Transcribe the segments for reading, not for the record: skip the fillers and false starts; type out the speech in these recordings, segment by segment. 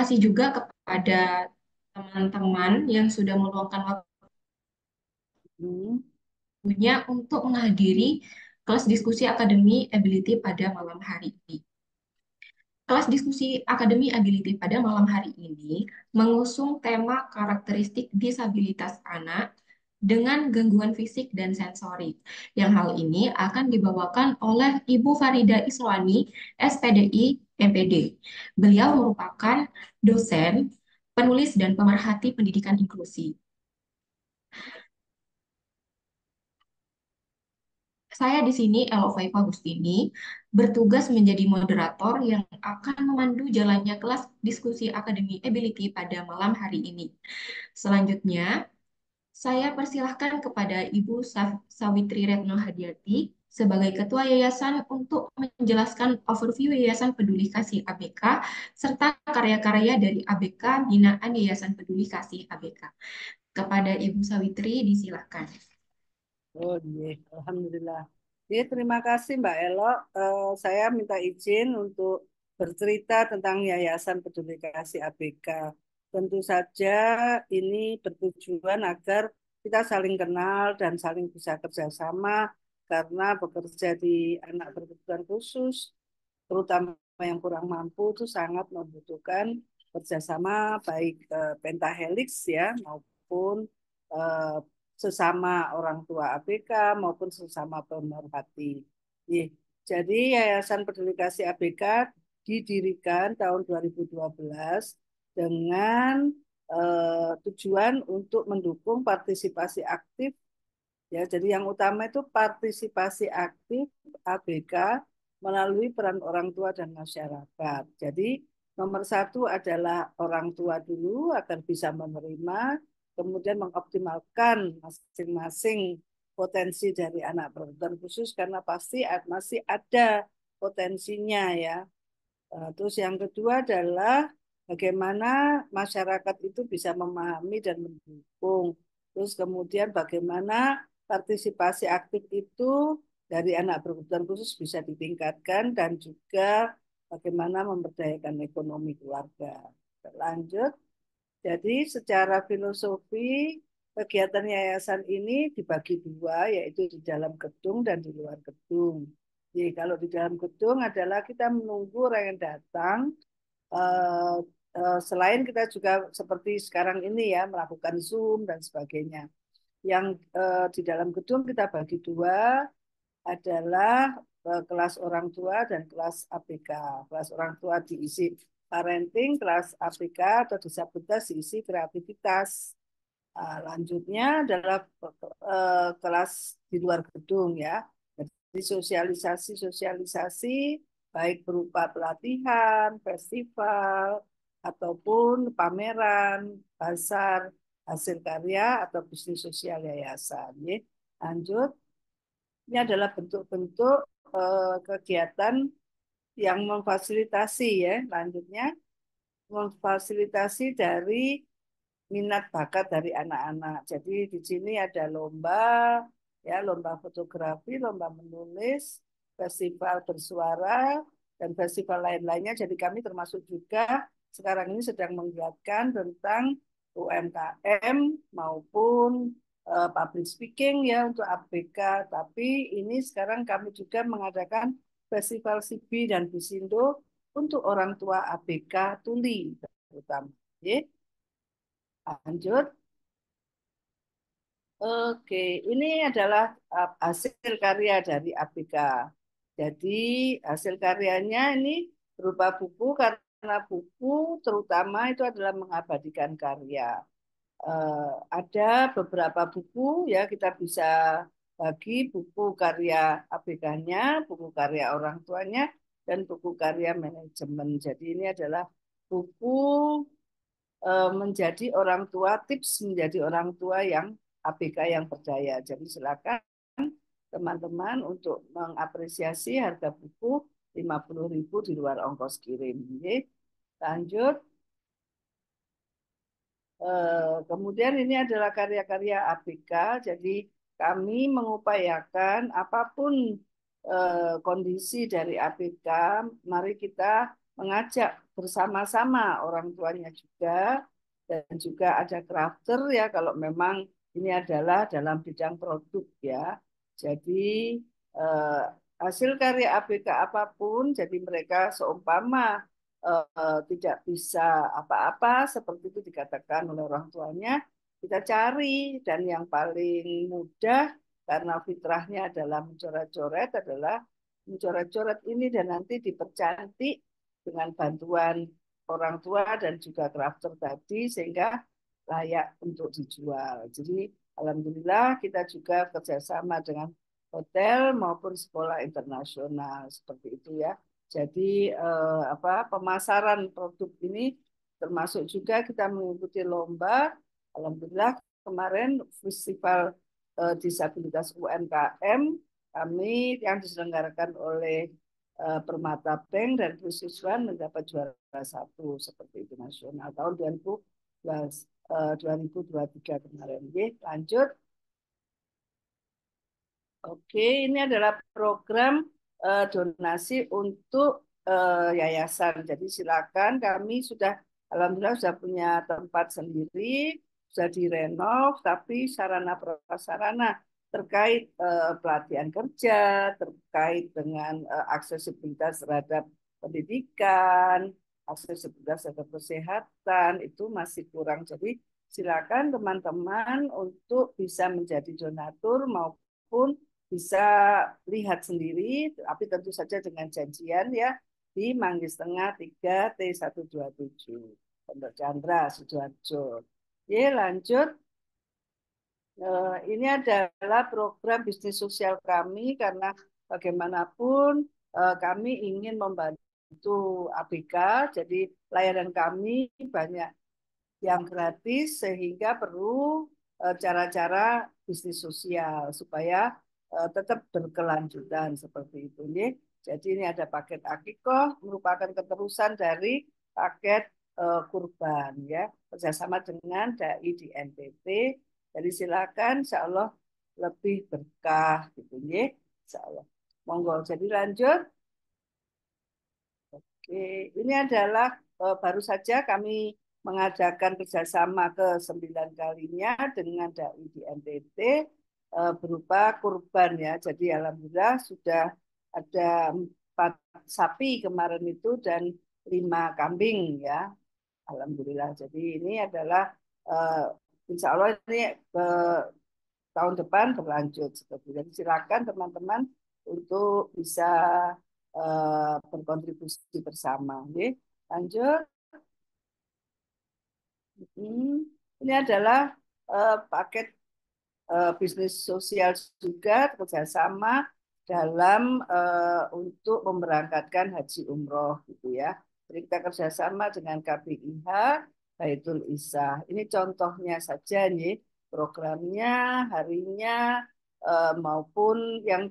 kasih juga kepada teman-teman yang sudah meluangkan Hmm. waktunya untuk menghadiri kelas diskusi akademi ability pada malam hari ini. Kelas diskusi Akademi Ability pada malam hari ini mengusung tema karakteristik disabilitas anak dengan gangguan fisik dan sensorik. Yang hal ini akan dibawakan oleh Ibu Farida Iswani, SPDI, MPD. Beliau merupakan dosen, penulis, dan pemerhati pendidikan inklusi. Saya di sini, Elovaifa Agustini, bertugas menjadi moderator yang akan memandu jalannya kelas diskusi Akademi Ability pada malam hari ini. Selanjutnya, saya persilahkan kepada Ibu Sawitri Retno Hadiati sebagai Ketua Yayasan untuk menjelaskan overview Yayasan Peduli Kasih ABK serta karya-karya dari ABK binaan Yayasan Peduli Kasih ABK. Kepada Ibu Sawitri, disilahkan. Oh iya, Alhamdulillah. Ya, terima kasih Mbak Elo. Saya minta izin untuk bercerita tentang Yayasan Peduli Kasih ABK. Tentu saja ini bertujuan agar kita saling kenal dan saling bisa kerjasama karena bekerja di anak berkebutuhan khusus, terutama yang kurang mampu itu sangat membutuhkan kerjasama baik pentahelix ya maupun eh, sesama orang tua ABK maupun sesama pemerhati. Nih, jadi Yayasan Peduli Kasih ABK didirikan tahun 2012 dengan tujuan untuk mendukung partisipasi aktif ya. Jadi yang utama itu partisipasi aktif ABK melalui peran orang tua dan masyarakat. Jadi nomor satu adalah orang tua dulu agar bisa menerima, kemudian mengoptimalkan masing-masing potensi dari anak berkebutuhan khusus karena pasti masih ada potensinya ya. Terus yang kedua adalah bagaimana masyarakat itu bisa memahami dan mendukung. Terus kemudian bagaimana partisipasi aktif itu dari anak berkebutuhan khusus bisa ditingkatkan dan juga bagaimana memberdayakan ekonomi keluarga. Lanjut, jadi secara filosofi kegiatan yayasan ini dibagi dua, yaitu di dalam gedung dan di luar gedung. Jadi kalau di dalam gedung adalah kita menunggu orang yang datang, eh, selain kita juga seperti sekarang ini ya melakukan Zoom dan sebagainya. Yang di dalam gedung kita bagi dua adalah kelas orang tua dan kelas APK. Kelas orang tua diisi parenting, kelas APK atau disabilitas diisi kreativitas. Lanjutnya adalah kelas di luar gedung ya. Jadi sosialisasi-sosialisasi baik berupa pelatihan, festival, ataupun pameran, pasar, hasil karya atau bisnis sosial yayasan. Ya. Lanjut, ini adalah bentuk-bentuk kegiatan yang memfasilitasi ya. Lanjutnya, memfasilitasi dari minat bakat dari anak-anak. Jadi di sini ada lomba, ya lomba fotografi, lomba menulis, festival bersuara, dan festival lain-lainnya. Jadi kami termasuk juga sekarang ini sedang menggiatkan tentang UMKM maupun public speaking ya untuk ABK. Tapi ini sekarang kami juga mengadakan festival SIBI dan Bisindo untuk orang tua ABK tuli terutama. Ya. Lanjut. Oke, ini adalah hasil karya dari ABK. Jadi hasil karyanya ini berupa buku karena buku terutama itu adalah mengabadikan karya. Ada beberapa buku ya kita bisa bagi buku karya ABK-nya, buku karya orang tuanya, dan buku karya manajemen. Jadi ini adalah buku menjadi orang tua, tips menjadi orang tua yang ABK yang berdaya. Jadi silakan teman-teman untuk mengapresiasi harga buku 50.000 di luar ongkos kirim. Oke. Lanjut, kemudian ini adalah karya-karya ABK. Jadi kami mengupayakan apapun kondisi dari ABK, mari kita mengajak bersama-sama orang tuanya juga, dan juga ada crafter ya kalau memang ini adalah dalam bidang produk ya. Jadi eh, hasil karya ABK apapun, jadi mereka seumpama tidak bisa apa-apa seperti itu dikatakan oleh orang tuanya, kita cari dan yang paling mudah karena fitrahnya adalah mencoret-coret adalah mencoret-coret ini dan nanti dipercantik dengan bantuan orang tua dan juga crafter tadi sehingga layak untuk dijual. Jadi alhamdulillah kita juga kerjasama dengan hotel maupun sekolah internasional seperti itu ya. Jadi pemasaran produk ini termasuk juga kita mengikuti lomba. Alhamdulillah kemarin festival disabilitas UMKM kami yang diselenggarakan oleh Permata Bank dan Khususwan mendapat juara satu seperti itu nasional tahun 2023 kemarin. Oke, lanjut. Oke, ini adalah program donasi untuk yayasan. Jadi silakan kami sudah alhamdulillah sudah punya tempat sendiri, sudah direnov, tapi sarana prasarana terkait pelatihan kerja, terkait dengan aksesibilitas terhadap pendidikan, aksesibilitas terhadap kesehatan itu masih kurang. Jadi silakan teman-teman untuk bisa menjadi donatur maupun bisa lihat sendiri, tapi tentu saja dengan janjian ya di Manggis Tengah 3T127 Pondok Chandra, Sidoarjo. Oke, lanjut. Ini adalah program bisnis sosial kami karena bagaimanapun kami ingin membantu ABK, jadi layanan kami banyak yang gratis sehingga perlu cara-cara bisnis sosial supaya tetap berkelanjutan seperti itu nih. Jadi ini ada paket akikoh merupakan keterusan dari paket kurban ya kerjasama dengan dai di NTT. Jadi silakan insya Allah lebih berkah gitu nih. Insya Allah. Monggo. Jadi lanjut. Oke, ini adalah baru saja kami mengadakan kerjasama ke 9 kalinya dengan DAI di NTT berupa kurban ya. Jadi alhamdulillah sudah ada 4 sapi kemarin itu dan 5 kambing ya. Alhamdulillah. Jadi ini adalah uh, insya Allah ini tahun depan berlanjut seperti itu. Jadi silakan teman-teman untuk bisa berkontribusi bersama. Oke. Lanjut. Ini adalah paket bisnis sosial juga kerjasama dalam untuk memberangkatkan haji umroh gitu ya. Jadi kita kerjasama dengan KBIH Baitul Isah. Ini contohnya saja nih programnya, harinya maupun yang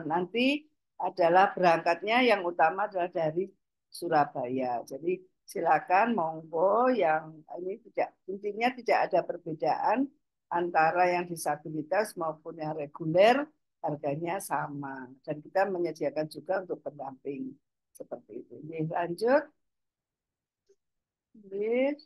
nanti adalah berangkatnya yang utama adalah dari Surabaya. Jadi silakan monggo yang ini tidak intinya tidak ada perbedaan antara yang disabilitas maupun yang reguler harganya sama dan kita menyediakan juga untuk pendamping seperti itu. Oke, lanjut. Oke.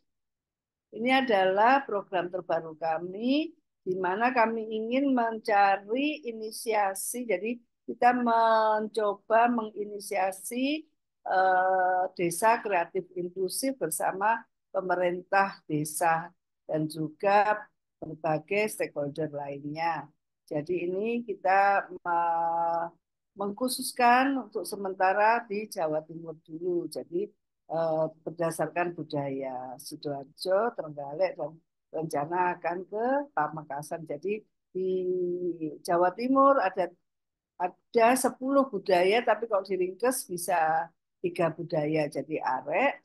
Ini adalah program terbaru kami di mana kami ingin mencari inisiasi. Jadi kita mencoba menginisiasi desa kreatif inklusif bersama pemerintah desa dan juga berbagai stakeholder lainnya. Jadi ini kita mengkhususkan untuk sementara di Jawa Timur dulu. Jadi berdasarkan budaya Sidoarjo, Trenggalek, dan rencana akan ke Pamekasan. Jadi di Jawa Timur ada 10 budaya, tapi kalau diringkes bisa 3 budaya. Jadi Arek,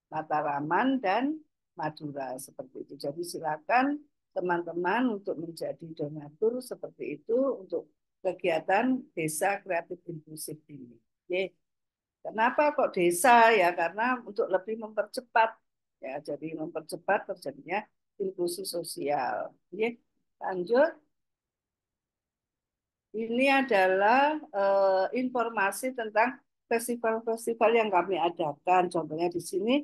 Mataraman, dan Madura seperti itu. Jadi silakan teman-teman untuk menjadi donatur seperti itu untuk kegiatan desa kreatif inklusif ini. Oke. Kenapa kok desa ya? Karena untuk lebih mempercepat ya, jadi mempercepat terjadinya inklusi sosial. Oke. Lanjut. Ini adalah informasi tentang festival-festival yang kami adakan. Contohnya di sini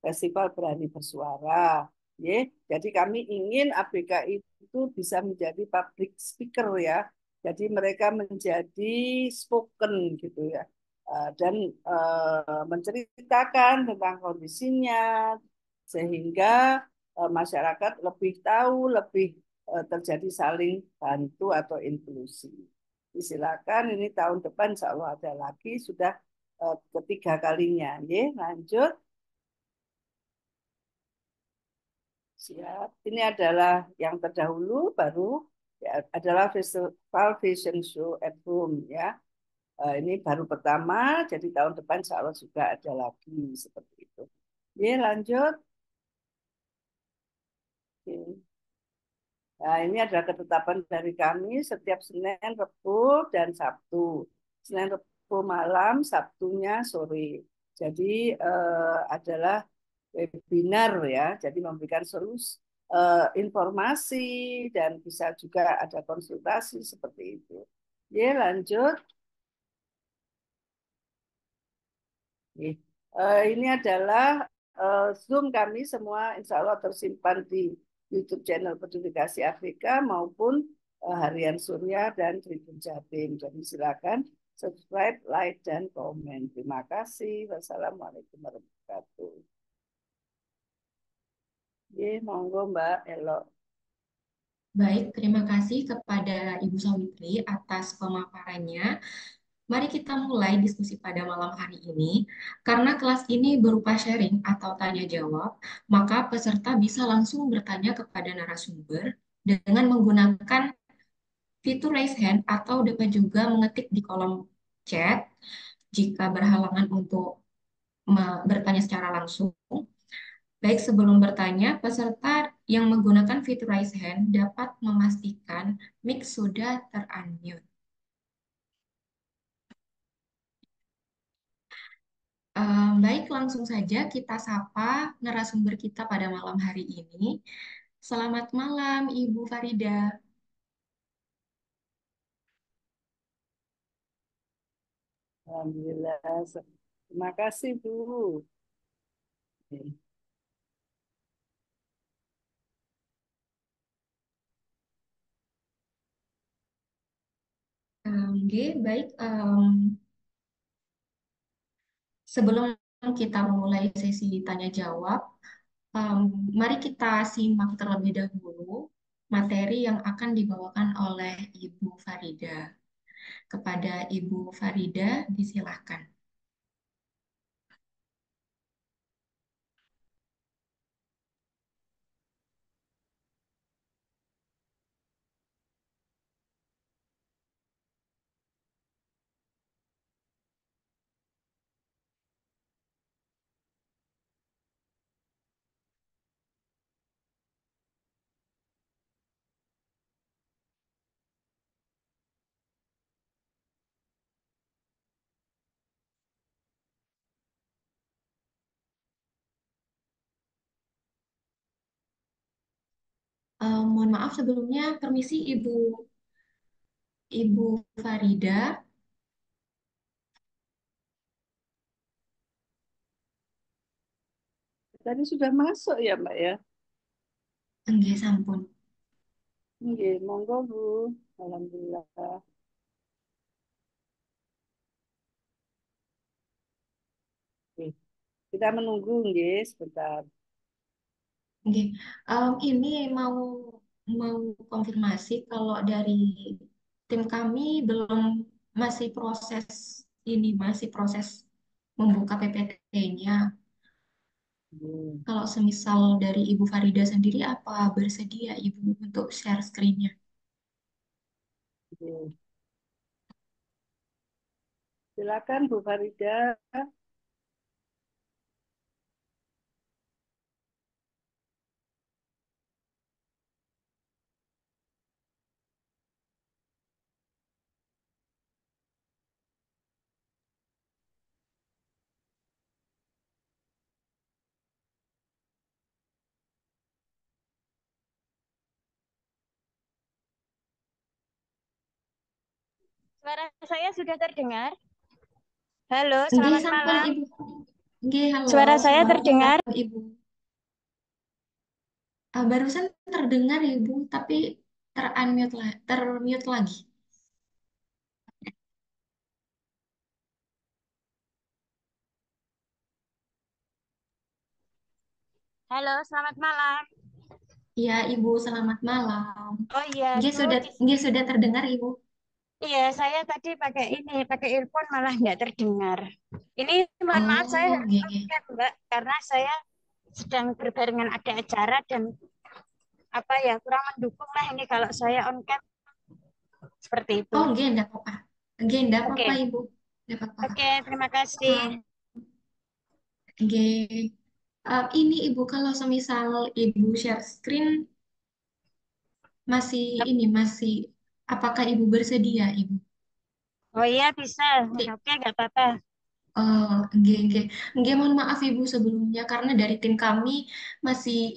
Festival Berani Bersuara. Ya, jadi kami ingin ABK itu bisa menjadi public speaker ya. Jadi mereka menjadi spoken gitu ya. Dan menceritakan tentang kondisinya sehingga masyarakat lebih tahu, lebih terjadi saling bantu atau inklusi. Silakan ini tahun depan insya Allah ada lagi sudah ketiga kalinya. Ya, lanjut. Siap. Ini adalah yang terdahulu, baru ya, adalah Festival Fashion Show at Home ya. Ini baru pertama, jadi tahun depan insya Allah juga ada lagi seperti itu. Oke, lanjut. Oke. Nah, ini adalah ketetapan dari kami setiap Senin, Rabu, dan Sabtu. Senin, Rabu malam, Sabtunya sore. Jadi adalah webinar ya, jadi memberikan solusi informasi dan bisa juga ada konsultasi seperti itu. Ya, lanjut. Nih, ini adalah Zoom kami semua insya Allah tersimpan di YouTube channel Peduli Kasih Afrika maupun Harian Surya dan Tribun Jatim. Jadi silakan subscribe, like, dan komen. Terima kasih. Wassalamualaikum warahmatullahi wabarakatuh. Ye, monggo Mbak Elo. Baik, terima kasih kepada Ibu Sawitri atas pemaparannya. Mari kita mulai diskusi pada malam hari ini. Karena kelas ini berupa sharing atau tanya jawab, maka peserta bisa langsung bertanya kepada narasumber dengan menggunakan fitur raise hand atau dapat juga mengetik di kolom chat jika berhalangan untuk bertanya secara langsung. Baik, sebelum bertanya, peserta yang menggunakan fitur raise hand dapat memastikan mic sudah ter-unmute. Baik, langsung saja kita sapa narasumber kita pada malam hari ini. Selamat malam, Ibu Farida. Alhamdulillah. Terima kasih Bu. Baik. Sebelum kita memulai sesi tanya jawab, em, mari kita simak terlebih dahulu materi yang akan dibawakan oleh Ibu Farida. Kepada Ibu Farida, disilahkan. Mohon maaf sebelumnya, permisi Ibu Farida. Tadi sudah masuk ya Mbak ya? Enggak, sampun. Oke, monggo Bu. Alhamdulillah. Oke. Kita menunggu nggih sebentar. Oke, ini mau mau konfirmasi kalau dari tim kami belum masih proses masih proses membuka PPT-nya. Hmm, Kalau semisal dari Ibu Farida sendiri, apa bersedia Ibu untuk share screen-nya? oke. Silakan Bu Farida. Suara saya sudah terdengar? Halo, Nggih, selamat sampun malam. Ibu. Nggih, halo, Suara saya selamat malam terdengar? Ibu. Barusan terdengar Ibu, tapi termute lagi. Halo, selamat malam. Iya, Ibu, selamat malam. Oh iya, Nggih, Bu. sudah terdengar Ibu. Iya, saya tadi pakai earphone malah nggak terdengar. Ini mohon maaf saya Oh, harus nggih, nggih. off Mbak, karena saya sedang berbarengan ada acara dan apa ya kurang mendukung lah ini kalau saya on cam seperti itu. Oh, nggih, enggak apa-apa. Nggih, enggak apa-apa Oke, Ibu. Enggak apa-apa. oke, terima kasih. Um, nggih. Ini Ibu, kalau semisal Ibu share screen, masih masih, apakah Ibu bersedia, Ibu? Oh iya bisa, oke nggak apa-apa. Nggih, nggih. Nggih, mohon maaf Ibu sebelumnya karena dari tim kami masih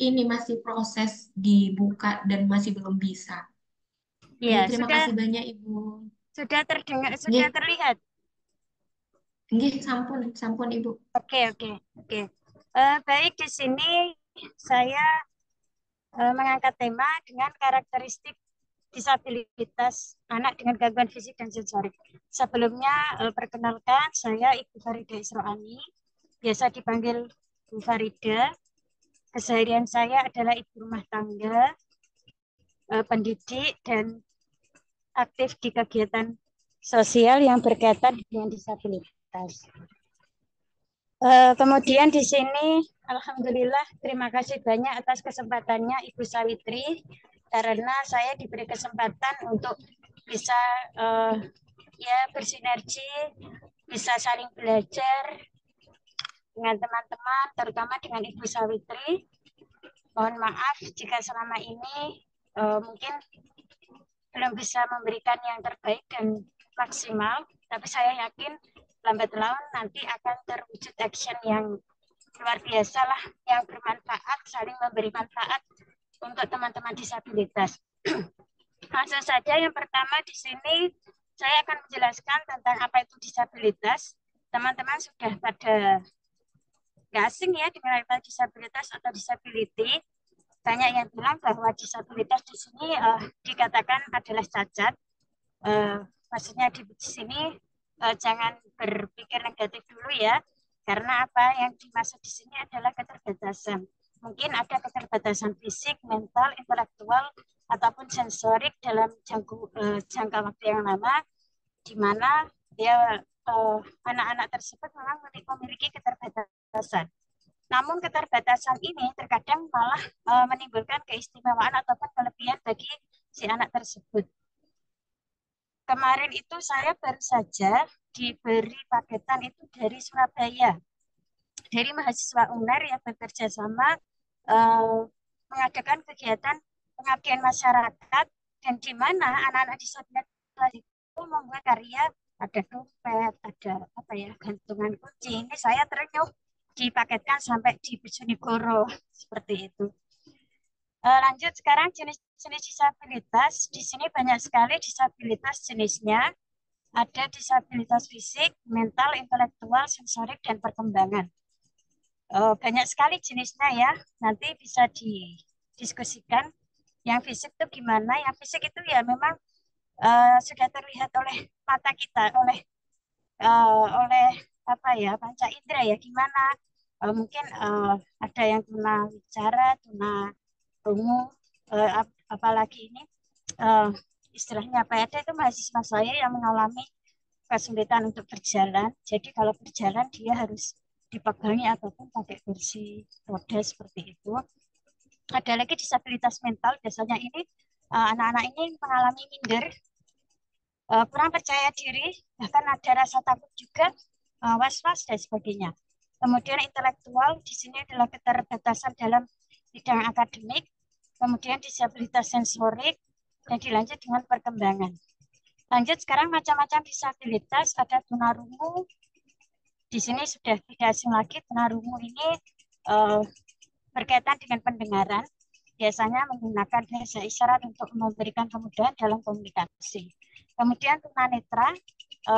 proses dibuka dan masih belum bisa. Nggih, Iya, terima sudah kasih banyak Ibu. sudah terdengar, sudah Nggih, terlihat. nggih, sampun, sampun Ibu. Oke, oke, oke. Baik, di sini saya mengangkat tema dengan karakteristik disabilitas anak dengan gangguan fisik dan sensorik. Sebelumnya, perkenalkan, saya Ibu Farida Isroani, biasa dipanggil Bu Farida. Keseharian saya adalah ibu rumah tangga, pendidik, dan aktif di kegiatan sosial yang berkaitan dengan disabilitas. Kemudian di sini, Alhamdulillah, terima kasih banyak atas kesempatannya Ibu Sawitri, karena saya diberi kesempatan untuk bisa uh, ya bersinergi, bisa saling belajar dengan teman-teman, terutama dengan Ibu Sawitri. Mohon maaf jika selama ini mungkin belum bisa memberikan yang terbaik dan maksimal, tapi saya yakin lambat laun nanti akan terwujud action yang luar biasa lah, yang bermanfaat, saling memberi manfaat untuk teman-teman disabilitas. Langsung saja yang pertama di sini saya akan menjelaskan tentang apa itu disabilitas. Teman-teman sudah pada nggak asing ya dengan kata disabilitas atau disability. Banyak yang bilang bahwa disabilitas di sini dikatakan adalah cacat. Maksudnya di sini jangan berpikir negatif dulu ya, karena apa yang dimaksud di sini adalah keterbatasan. Mungkin ada keterbatasan fisik, mental, intelektual, ataupun sensorik dalam jangka waktu yang lama, di mana dia anak-anak tersebut memang memiliki keterbatasan. Namun keterbatasan ini terkadang malah menimbulkan keistimewaan ataupun kelebihan bagi si anak tersebut. Kemarin itu saya baru saja diberi paketan itu dari Surabaya, dari mahasiswa UNER yang bekerja sama eh, mengadakan kegiatan pengabdian masyarakat, dan di mana anak-anak disabilitas itu membuat karya, ada dompet, ada apa ya, gantungan kunci. Ini saya terenyuh dipaketkan sampai di Bojonegoro seperti itu. Lanjut sekarang jenis-jenis disabilitas. Di sini banyak sekali disabilitas jenisnya. Ada disabilitas fisik, mental, intelektual, sensorik, dan perkembangan. Banyak sekali jenisnya ya. Nanti bisa didiskusikan. Yang fisik itu gimana? Yang fisik itu ya memang sudah terlihat oleh mata kita, oleh apa ya, panca indera ya. Gimana? Mungkin ada yang tuna bicara, tuna rungu, apalagi ini eh, istilahnya apa ya? Ada itu mahasiswa saya yang mengalami kesulitan untuk berjalan. Jadi kalau berjalan dia harus dipegangi ataupun pakai kursi roda seperti itu. Ada lagi disabilitas mental, biasanya ini anak-anak ini mengalami minder, kurang percaya diri, bahkan ada rasa takut juga, was-was dan sebagainya. Kemudian intelektual di sini adalah keterbatasan dalam bidang akademik, kemudian disabilitas sensorik, dan dilanjut dengan perkembangan. Lanjut sekarang macam-macam disabilitas, ada tunarungu. Di sini sudah tidak asing lagi, tunarungu ini uh, berkaitan dengan pendengaran, biasanya menggunakan bahasa isyarat untuk memberikan kemudahan dalam komunikasi. Kemudian tunanetra,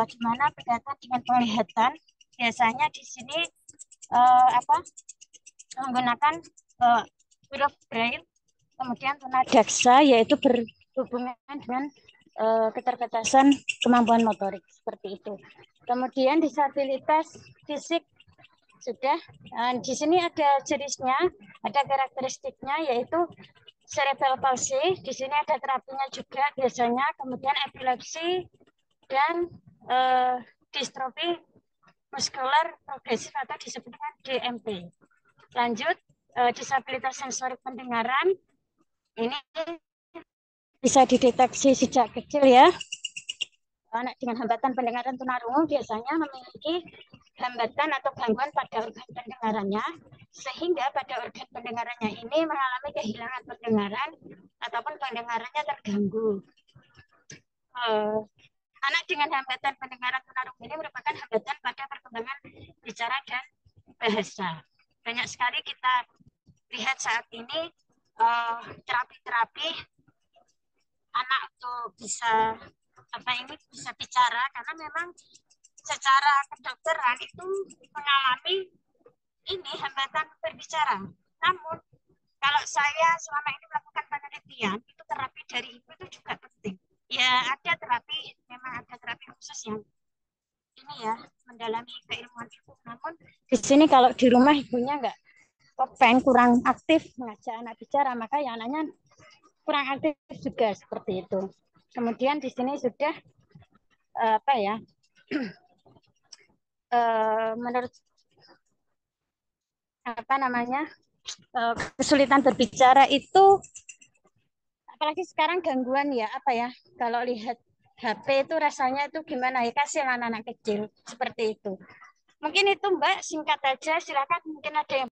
di mana berkaitan dengan penglihatan, biasanya di sini apa menggunakan huruf braille, kemudian tunadaksa yaitu berhubungan dengan keterbatasan kemampuan motorik seperti itu. Kemudian disabilitas fisik sudah. Di sini ada jenisnya, ada karakteristiknya yaitu cerebral palsy. Di sini ada terapinya juga biasanya, kemudian epilepsi dan distrofi muskular progresif atau disebut dengan DMP. Lanjut, disabilitas sensorik pendengaran ini bisa dideteksi sejak kecil ya. Anak dengan hambatan pendengaran tunarungu biasanya memiliki hambatan atau gangguan pada organ pendengarannya, sehingga pada organ pendengarannya ini mengalami kehilangan pendengaran ataupun pendengarannya terganggu. Anak dengan hambatan pendengaran tunarungu ini merupakan hambatan pada perkembangan bicara dan bahasa. Banyak sekali kita lihat saat ini terapi-terapi anak untuk bisa bisa bicara, karena memang secara kedokteran itu mengalami ini hambatan berbicara. Namun kalau saya selama ini melakukan penelitian, itu terapi dari ibu itu juga penting. Ya ada terapi, memang ada terapi khusus yang ini ya mendalami keilmuan ibu. Namun di sini kalau di rumah ibunya nggak kurang aktif mengajak anak bicara, maka ya anaknya kurang aktif juga seperti itu. Kemudian di sini sudah menurut kesulitan berbicara itu, apalagi sekarang gangguan ya kalau lihat HP itu rasanya itu gimana ya, kasihan anak-anak kecil seperti itu. Mungkin itu Mbak, singkat aja, silakan mungkin ada yang.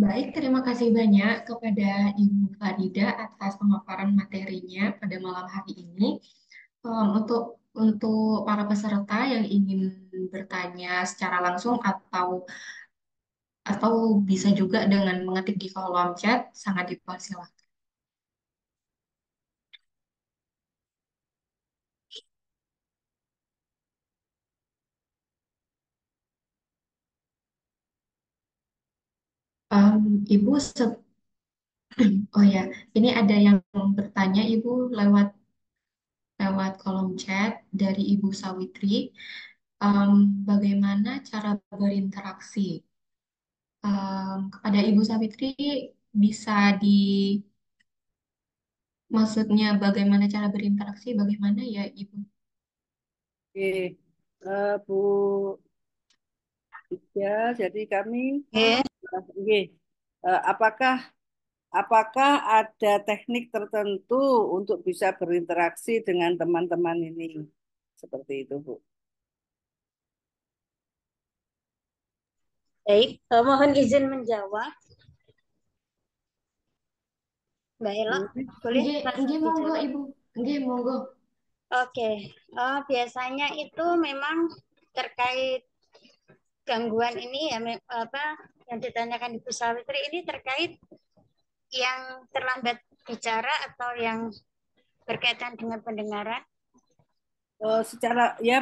Baik, terima kasih banyak kepada Ibu Farida atas pemaparan materinya pada malam hari ini. Untuk para peserta yang ingin bertanya secara langsung atau bisa juga dengan mengetik di kolom chat, sangat dipersilakan. Ibu, oh ya, ini ada yang bertanya Ibu lewat lewat kolom chat dari Ibu Sawitri. Bagaimana cara berinteraksi? Kepada Ibu Sawitri bisa maksudnya bagaimana cara berinteraksi, bagaimana ya Ibu? Oke, Bu Ida, jadi kami, apakah apakah ada teknik tertentu untuk bisa berinteraksi dengan teman-teman ini? Seperti itu, Bu. Baik, mohon izin menjawab. Mbak Elo, boleh langsung Nggih, monggo dijawab? Ibu. Nggih, monggo. Oke, biasanya itu memang terkait gangguan ini ya, yang ditanyakan Ibu Sawitri ini terkait yang terlambat bicara atau yang berkaitan dengan pendengaran.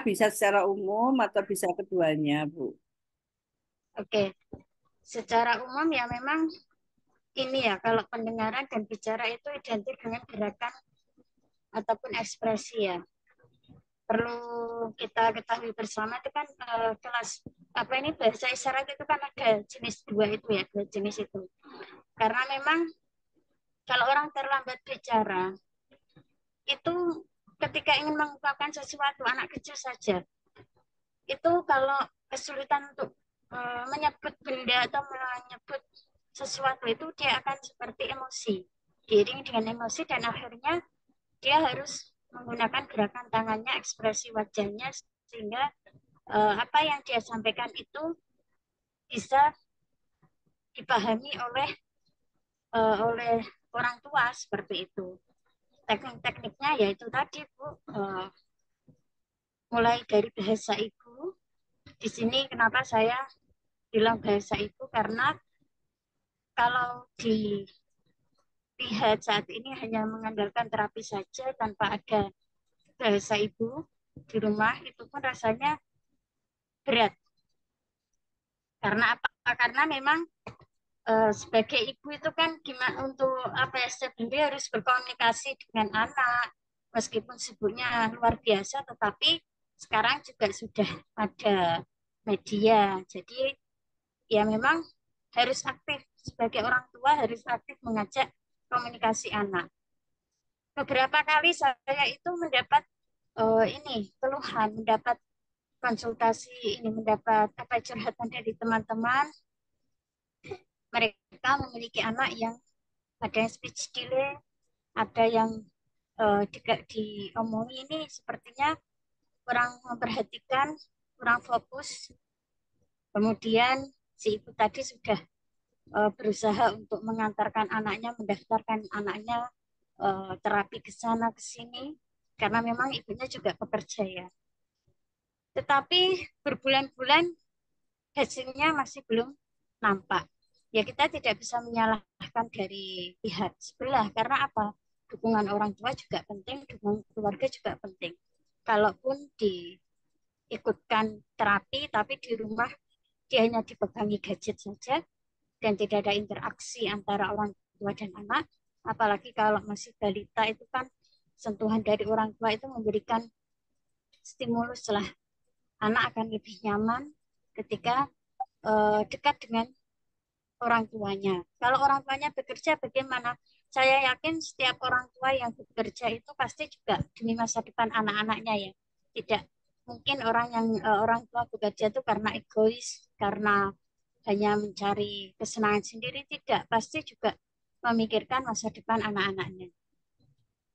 Bisa secara umum atau bisa keduanya, Bu. Oke, secara umum ya memang ini ya, kalau pendengaran dan bicara itu identik dengan gerakan ataupun ekspresi ya. Perlu kita ketahui bersama itu kan kelas bahasa isyarat itu kan ada jenis dua itu ya, dua jenis itu. Karena memang kalau orang terlambat bicara itu ketika ingin mengungkapkan sesuatu, anak kecil saja itu kalau kesulitan untuk menyebut benda atau menyebut sesuatu itu dia akan seperti emosi, diiringi dengan emosi, dan akhirnya dia harus menggunakan gerakan tangannya, ekspresi wajahnya, sehingga apa yang dia sampaikan itu bisa dipahami oleh orang tua seperti itu. Teknik-tekniknya yaitu tadi Bu, mulai dari bahasa ibu. Di sini kenapa saya bilang bahasa ibu, karena kalau dilihat saat ini hanya mengandalkan terapi saja tanpa ada bahasa ibu, di rumah itu pun rasanya berat. Karena apa? Karena memang sebagai ibu itu kan gimana untuk apa ya sebenarnya harus berkomunikasi dengan anak meskipun sibuknya luar biasa, tetapi sekarang juga sudah ada media. Jadi ya memang harus aktif sebagai orang tua, harus aktif mengajak komunikasi anak. Beberapa kali saya itu mendapat ini keluhan, mendapat konsultasi ini, mendapat apa curhatan dari teman-teman. Mereka memiliki anak yang ada yang speech delay, ada yang tidak diomongi, ini sepertinya kurang memperhatikan, kurang fokus. Kemudian si ibu tadi sudah berusaha untuk mengantarkan anaknya, mendaftarkan anaknya terapi ke sana ke sini, karena memang ibunya juga bekerja ya. Tetapi berbulan-bulan hasilnya masih belum nampak. Ya kita tidak bisa menyalahkan dari pihak sebelah karena apa? Dukungan orang tua juga penting, dukungan keluarga juga penting. Kalaupun diikutkan terapi, tapi di rumah dia hanya dipegangi gadget saja dan tidak ada interaksi antara orang tua dan anak. Apalagi kalau masih balita itu kan sentuhan dari orang tua itu memberikan stimulus lah. Anak akan lebih nyaman ketika dekat dengan orang tuanya. Kalau orang tuanya bekerja bagaimana? Saya yakin setiap orang tua yang bekerja itu pasti juga demi masa depan anak-anaknya ya. Tidak mungkin orang tua bekerja itu karena egois, karena hanya mencari kesenangan sendiri, tidak. Pasti juga memikirkan masa depan anak-anaknya.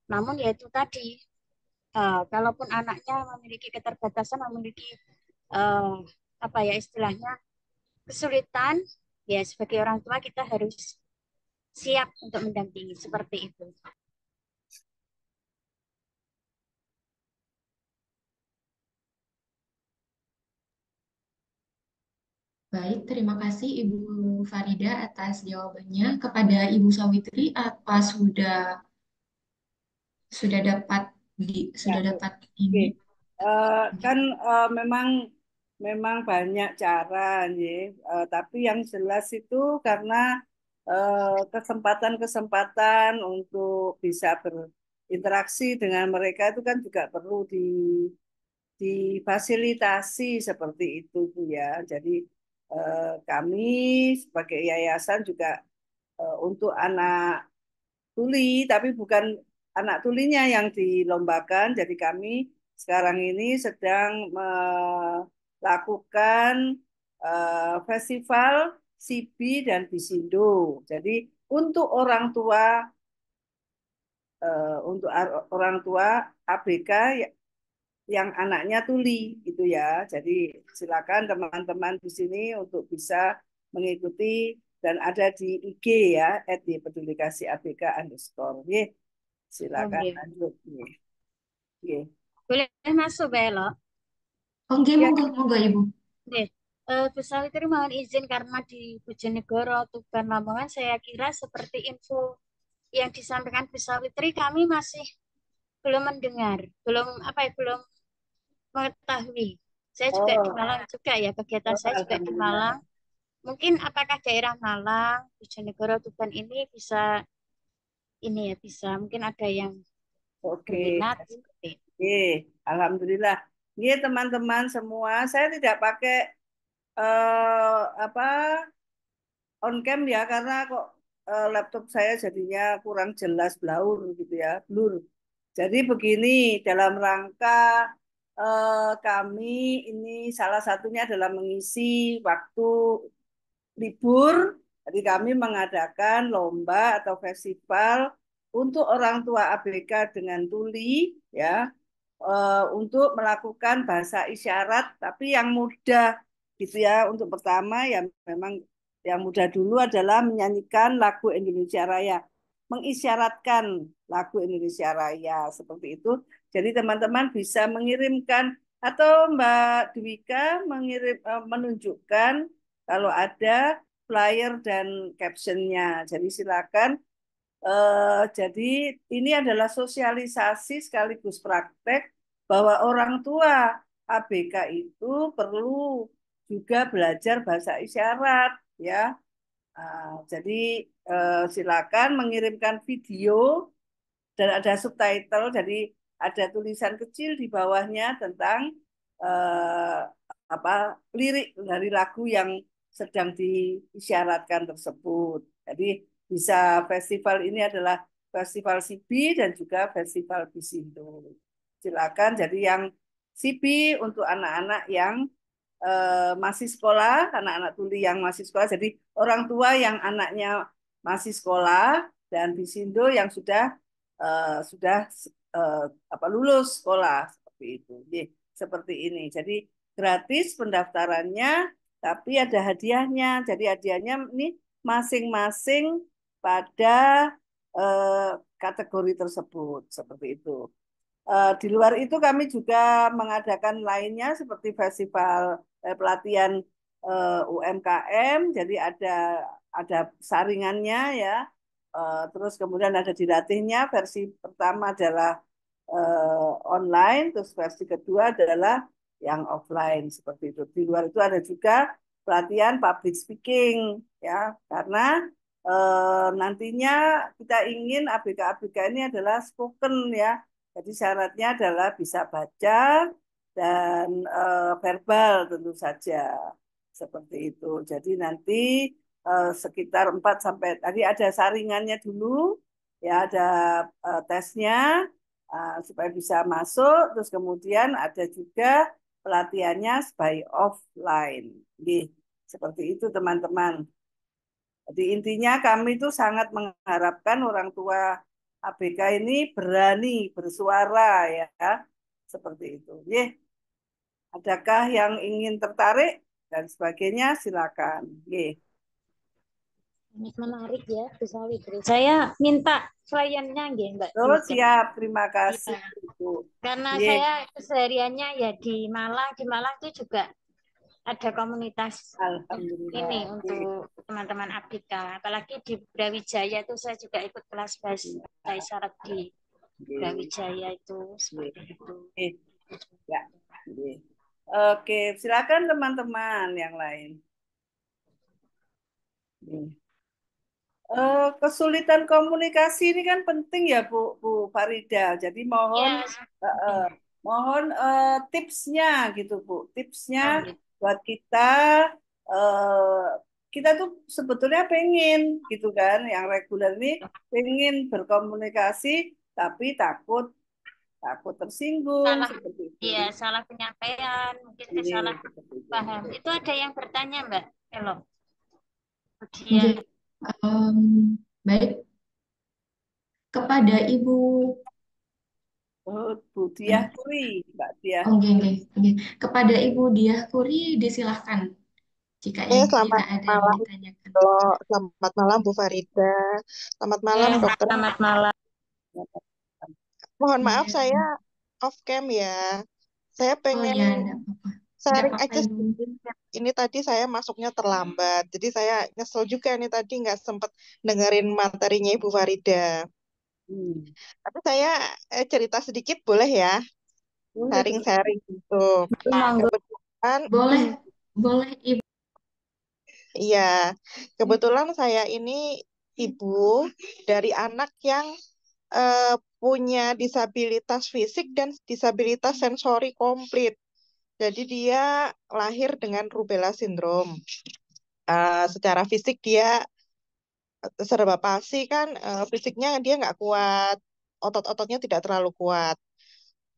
Namun ya itu tadi, kalaupun anaknya memiliki keterbatasan, memiliki eh, apa ya istilahnya kesulitan, ya sebagai orang tua kita harus siap untuk mendampingi seperti itu. Baik, terima kasih Ibu Farida atas jawabannya. Kepada Ibu Sawitri, apa sudah dapat Ya, sudah dapat oke. ini? Kan memang memang banyak cara, ya. Tapi yang jelas itu karena kesempatan-kesempatan untuk bisa berinteraksi dengan mereka itu kan juga perlu difasilitasi seperti itu, Bu ya. Jadi kami sebagai yayasan juga untuk anak tuli, tapi bukan anak tulinya yang dilombakan. Jadi kami sekarang ini sedang melakukan festival Sibi dan Bisindo. Jadi untuk orang tua, orang tua ABK yang anaknya tuli gitu ya. Jadi silakan teman-teman di sini untuk bisa mengikuti dan ada di IG ya, @pedulikasi_abk_. Silakan Oke. lanjut nih. Oke. Boleh masuk, Belo? Oke, Ya, monggo, monggo Ibu. Oke. Bu Sawitri mohon izin karena di Bojonegoro, Tuban, Lamongan, saya kira seperti info yang disampaikan Bu Sawitri kami masih belum mendengar, belum apa ya, belum mengetahui. Saya juga di oh, Malang juga ya, kegiatan saya juga di Malang. alhamdulillah. Mungkin apakah daerah Malang, Bojonegoro, Tuban ini bisa ini ya bisa mungkin ada yang Oke, berminat seperti itu. oke, alhamdulillah. Ini teman-teman semua, saya tidak pakai apa on cam ya karena kok laptop saya jadinya kurang jelas blur gitu ya, blur. Jadi begini, dalam rangka kami ini salah satunya adalah mengisi waktu libur, jadi kami mengadakan lomba atau festival untuk orang tua ABK dengan tuli, ya, untuk melakukan bahasa isyarat, tapi yang mudah, gitu ya. Untuk pertama, ya memang yang mudah dulu adalah menyanyikan lagu Indonesia Raya, mengisyaratkan lagu Indonesia Raya seperti itu. Jadi teman-teman bisa mengirimkan atau Mbak Dwika menunjukkan kalau ada flyer dan captionnya. Jadi silakan. Jadi ini adalah sosialisasi sekaligus praktek bahwa orang tua ABK itu perlu juga belajar bahasa isyarat ya. Jadi silakan mengirimkan video dan ada subtitle, jadi ada tulisan kecil di bawahnya tentang eh, apa lirik dari lagu yang sedang diisyaratkan tersebut. Jadi bisa festival ini adalah festival Sibi dan juga festival Bisindo. Silakan. Jadi yang Sibi untuk anak-anak yang masih sekolah, anak-anak tuli yang masih sekolah. Jadi orang tua yang anaknya masih sekolah dan Bisindo yang sudah apa lulus sekolah seperti itu. Seperti ini. Jadi gratis pendaftarannya, tapi ada hadiahnya. Jadi hadiahnya ini masing-masing pada eh, kategori tersebut seperti itu. Di luar itu kami juga mengadakan lainnya seperti festival pelatihan UMKM, jadi ada saringannya ya. Terus kemudian ada dilatihnya. Versi pertama adalah online, terus versi kedua adalah yang offline seperti itu. Di luar itu ada juga pelatihan public speaking ya, karena nantinya kita ingin ABK-ABK ini adalah spoken ya. Jadi syaratnya adalah bisa baca dan verbal tentu saja seperti itu. Jadi nanti sekitar 4 sampai tadi ada saringannya dulu ya, ada tesnya supaya bisa masuk, terus kemudian ada juga pelatihannya by offline. Seperti itu teman-teman. Jadi intinya kami itu sangat mengharapkan orang tua ABK ini berani bersuara ya, seperti itu. Adakah yang ingin tertarik dan sebagainya? Silakan. Sangat menarik ya, Bu Sawitri. Saya minta kliennya nggih, Mbak Oh, Julikan. siap, terima kasih. Iya, Ibu. karena Nggih, saya kesehariannya ya di Malang. Di Malang itu juga ada komunitas Alhamdulillah. ini Nggih, untuk teman-teman ABK. Apalagi di Brawijaya itu saya juga ikut kelas bahasa isyarat di nggih, Brawijaya itu nggih, seperti itu. nggih. Ya, nggih. Oke, silakan teman-teman yang lain. Nggih. Kesulitan komunikasi ini kan penting ya Bu Farida. Jadi mohon Ya, eh, mohon tipsnya gitu Bu. Tipsnya oh, gitu. buat kita eh, kita tuh sebetulnya pengen gitu kan, yang reguler ini pengen berkomunikasi tapi takut takut tersinggung Salah, seperti itu. ya salah penyampaian, mungkin Ini salah seperti itu. paham. Itu ada yang bertanya Mbak Elo. Dia Nggih. Em, baik, kepada Ibu. Oh, Bu Diah Puri, Mbak Diah. Oh, nggih, nggih, nggih. Kepada Ibu Diah Kuri disilahkan jika Selamat ada yang malam, ditanyakan. Selamat malam Bu Farida. Selamat malam Dokter. selamat malam. Mohon maaf Iya. saya off cam ya. Saya Oh pengen ya, enggak apa-apa. Enggak sharing apa-apa aja Ibu. sedikit. Ini tadi saya masuknya terlambat, jadi saya nyesel juga nih tadi nggak sempat dengerin materinya Ibu Farida. Hmm. Tapi saya cerita sedikit boleh ya, Boleh, betul. sharing gitu. Monggo. Kebetulan, Boleh, boleh Ibu. iya, kebetulan saya ini ibu dari anak yang punya disabilitas fisik dan disabilitas sensori komplit. Jadi dia lahir dengan rubella sindrom. Secara fisik dia serba pasi kan, fisiknya dia nggak kuat, otot-ototnya tidak terlalu kuat.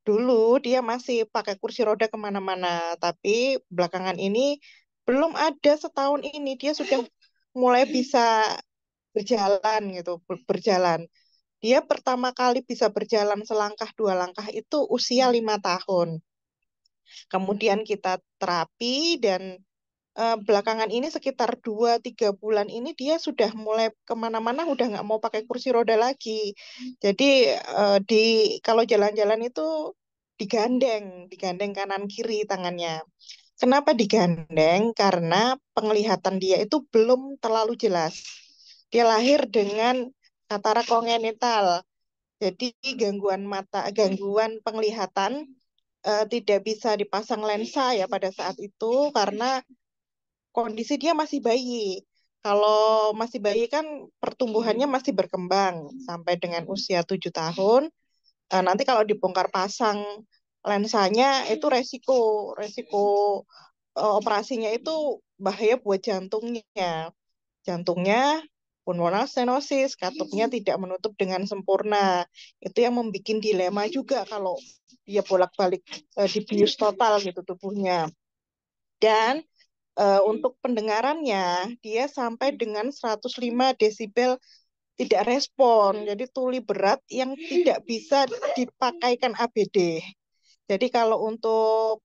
Dulu dia masih pakai kursi roda kemana-mana, tapi belakangan ini belum ada setahun ini dia sudah mulai bisa berjalan gitu, berjalan. Dia pertama kali bisa berjalan selangkah dua langkah itu usia 5 tahun. Kemudian kita terapi dan belakangan ini sekitar 2-3 bulan ini dia sudah mulai kemana-mana udah nggak mau pakai kursi roda lagi. Jadi di kalau jalan-jalan itu digandeng kanan kiri tangannya. Kenapa digandeng? Karena penglihatan dia itu belum terlalu jelas. Dia lahir dengan katarak kongenital. Jadi gangguan mata, gangguan penglihatan tidak bisa dipasang lensa ya pada saat itu karena kondisi dia masih bayi. Kalau masih bayi kan pertumbuhannya masih berkembang sampai dengan usia 7 tahun. Nanti kalau dibongkar pasang lensanya itu resiko operasinya itu bahaya buat jantungnya. Jantungnya pulmonal stenosis, katupnya tidak menutup dengan sempurna. Itu yang membuat dilema juga kalau dia bolak-balik dibius total gitu tubuhnya. Dan untuk pendengarannya dia sampai dengan 105 desibel tidak respon. Jadi tuli berat yang tidak bisa dipakaikan ABD. Jadi kalau untuk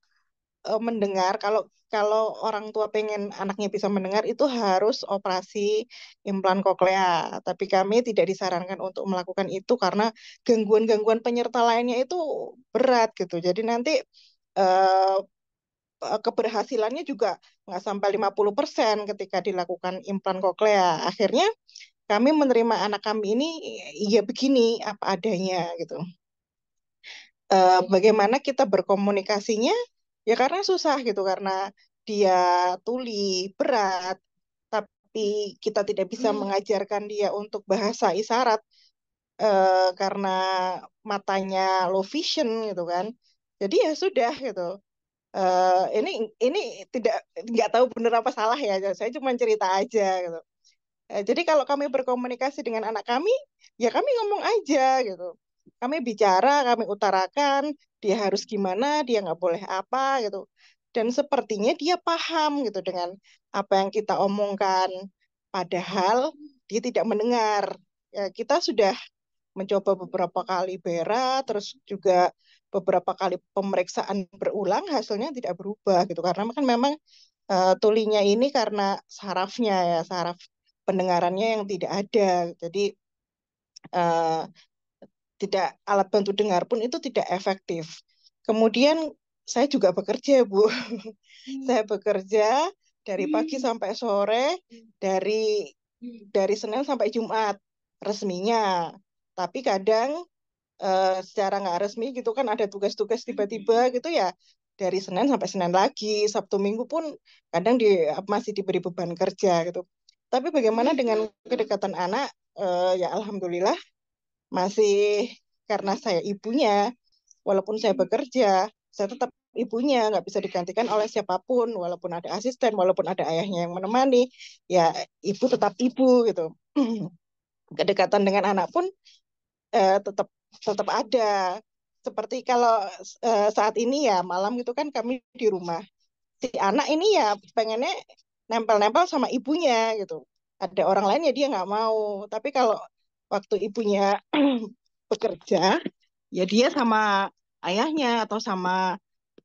mendengar, kalau kalau orang tua pengen anaknya bisa mendengar itu harus operasi implan koklea. Tapi kami tidak disarankan untuk melakukan itu karena gangguan-gangguan penyerta lainnya itu berat gitu. Jadi nanti eh, keberhasilannya juga nggak sampai 50% ketika dilakukan implan koklea. Akhirnya kami menerima anak kami ini ya begini apa adanya gitu. Bagaimana kita berkomunikasinya? Ya karena susah gitu, karena dia tuli berat, tapi kita tidak bisa mengajarkan dia untuk bahasa isyarat karena matanya low vision gitu kan. Jadi ya sudah gitu. Ini tidak nggak tahu benar apa salah ya. Saya cuma cerita aja gitu. Jadi kalau kami berkomunikasi dengan anak kami, ya kami ngomong aja gitu. Kami bicara, kami utarakan, dia harus gimana, dia nggak boleh apa gitu. Dan sepertinya dia paham gitu dengan apa yang kita omongkan. Padahal dia tidak mendengar. Ya, kita sudah mencoba beberapa kali BERA, terus juga beberapa kali pemeriksaan berulang, hasilnya tidak berubah gitu. Karena kan memang tulinya ini karena sarafnya ya, saraf pendengarannya yang tidak ada. Jadi eh, tidak alat bantu dengar pun itu tidak efektif. Kemudian saya juga bekerja, Bu. Saya bekerja dari pagi sampai sore, dari Senin sampai Jumat resminya. Tapi kadang secara nggak resmi gitu kan ada tugas-tugas tiba-tiba gitu ya, dari Senin sampai Senin lagi, Sabtu Minggu pun kadang masih diberi beban kerja gitu. Tapi bagaimana dengan kedekatan anak? Ya alhamdulillah masih, karena saya ibunya, walaupun saya bekerja, saya tetap ibunya, nggak bisa digantikan oleh siapapun, walaupun ada asisten, walaupun ada ayahnya yang menemani, ya ibu tetap ibu gitu. Kedekatan dengan anak pun tetap tetap ada. Seperti kalau saat ini ya malam gitu kan kami di rumah. Si anak ini ya pengennya nempel-nempel sama ibunya gitu. Ada orang lain ya dia nggak mau. Tapi kalau waktu ibunya bekerja, ya dia sama ayahnya atau sama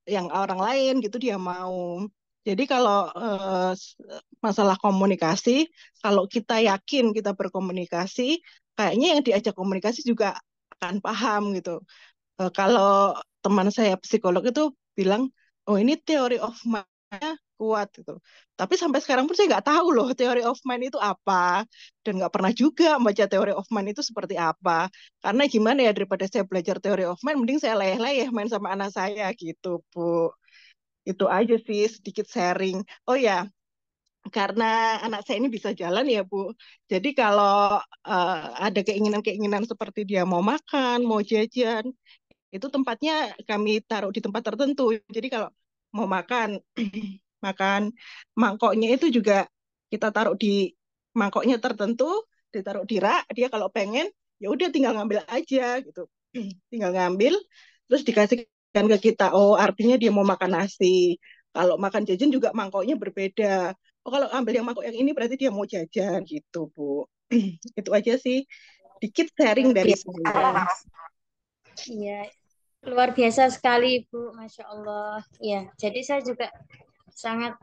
yang orang lain gitu dia mau. Jadi kalau masalah komunikasi, kalau kita yakin kita berkomunikasi, kayaknya yang diajak komunikasi juga akan paham gitu. Kalau teman saya psikolog itu bilang, oh ini teori of mind-nya kuat gitu. Tapi sampai sekarang pun saya nggak tahu loh teori of mind itu apa, dan nggak pernah juga membaca teori of mind itu seperti apa. Karena gimana ya, daripada saya belajar teori of mind, mending saya leyeh-leyeh main sama anak saya gitu, Bu. Itu aja sih sedikit sharing. Oh ya, karena anak saya ini bisa jalan ya, Bu. Jadi kalau ada keinginan-keinginan seperti dia mau makan, mau jajan, itu tempatnya kami taruh di tempat tertentu. Jadi kalau mau makan, makan mangkoknya itu juga kita taruh di mangkoknya tertentu, ditaruh di rak. Dia kalau pengen, ya udah tinggal ngambil aja gitu. Tinggal ngambil, terus dikasihkan ke kita. Oh, artinya dia mau makan nasi. Kalau makan jajan juga mangkoknya berbeda. Oh, kalau ambil yang mangkok yang ini berarti dia mau jajan gitu, Bu. Itu aja sih. Dikit sharing Luar dari biasa. saya. Iya, luar biasa sekali, Ibu. Masya Allah. Ya, jadi saya juga sangat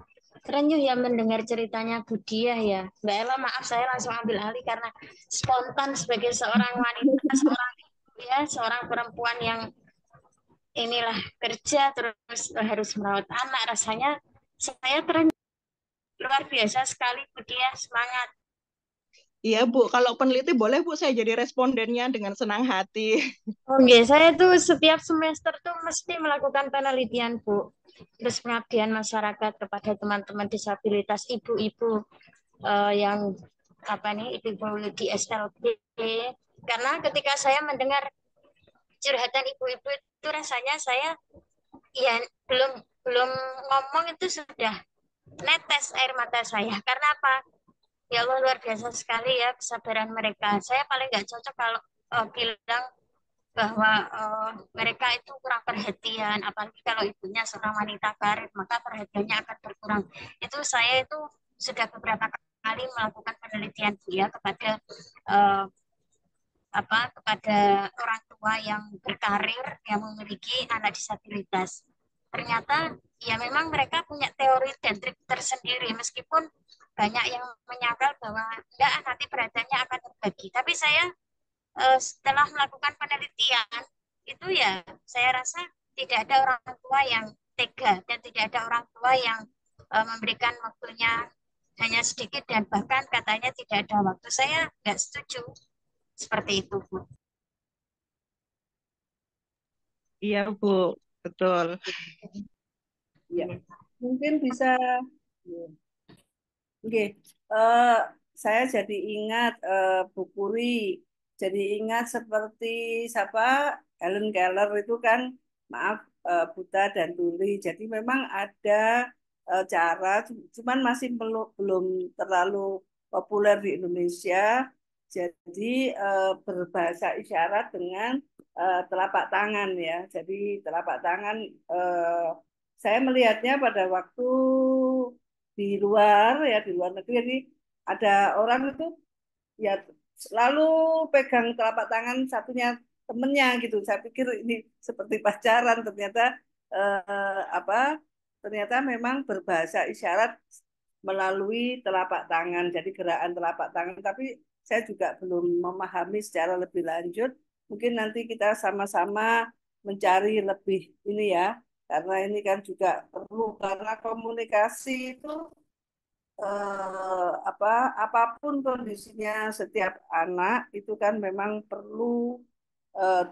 terenyuh ya mendengar ceritanya Bu Diah ya. Mbak Ella, maaf saya langsung ambil alih karena spontan sebagai seorang wanita, seorang ibu ya, seorang perempuan yang inilah kerja terus harus merawat anak. Rasanya saya terenyuh. Luar biasa sekali Bu Diah, semangat. Iya, Bu. Kalau peneliti boleh, Bu, saya jadi respondennya dengan senang hati. Oke, saya tuh setiap semester tuh mesti melakukan penelitian, Bu. Terus pengabdian masyarakat kepada teman-teman disabilitas, ibu-ibu yang apa nih, ibu-ibu di SLB. Karena ketika saya mendengar curhatan ibu-ibu itu rasanya saya ya belum belum ngomong itu sudah netes air mata saya. Karena apa? Ya Allah luar biasa sekali ya kesabaran mereka. Saya paling nggak cocok kalau bilang bahwa mereka itu kurang perhatian, apalagi kalau ibunya seorang wanita karir, maka perhatiannya akan berkurang. Itu saya itu sudah beberapa kali melakukan penelitian Bu ya kepada eh, kepada orang tua yang berkarir yang memiliki anak disabilitas. Ternyata ya memang mereka punya teori dan trik tersendiri meskipun banyak yang menyangkal bahwa enggak nanti perhatiannya akan terbagi. Tapi saya setelah melakukan penelitian itu ya saya rasa tidak ada orang tua yang tega dan tidak ada orang tua yang memberikan waktunya hanya sedikit dan bahkan katanya tidak ada waktu. Saya nggak setuju seperti itu, Bu. Iya, Bu. Betul. Ya, mungkin bisa. Ya. Oke, eh, saya jadi ingat Bu Puri, jadi ingat seperti siapa Helen Keller itu kan, maaf, buta dan tuli. Jadi memang ada cara, cuman masih belum terlalu populer di Indonesia. Jadi berbahasa isyarat dengan telapak tangan ya. Jadi telapak tangan, saya melihatnya pada waktu di luar ya, di luar negeri. Jadi ada orang itu ya selalu pegang telapak tangan satunya temennya gitu. Saya pikir ini seperti pacaran, ternyata apa? Ternyata memang berbahasa isyarat melalui telapak tangan. Jadi gerakan telapak tangan. Tapi saya juga belum memahami secara lebih lanjut. Mungkin nanti kita sama-sama mencari lebih ini ya, karena ini kan juga perlu, karena komunikasi itu apa, apapun kondisinya setiap anak itu kan memang perlu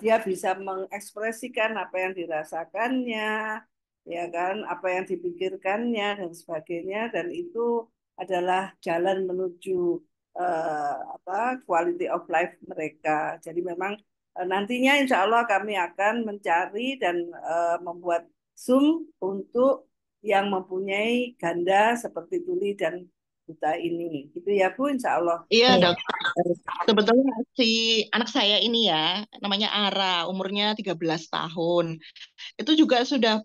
dia bisa mengekspresikan apa yang dirasakannya, ya kan, apa yang dipikirkannya dan sebagainya, dan itu adalah jalan menuju apa, quality of life mereka. Jadi memang nantinya insya Allah kami akan mencari dan membuat Zoom untuk yang mempunyai ganda seperti tuli dan buta ini. Gitu ya Bu, insya Allah. Iya, Oke. Dok. Sebetulnya si anak saya ini ya, namanya Ara, umurnya 13 tahun. Itu juga sudah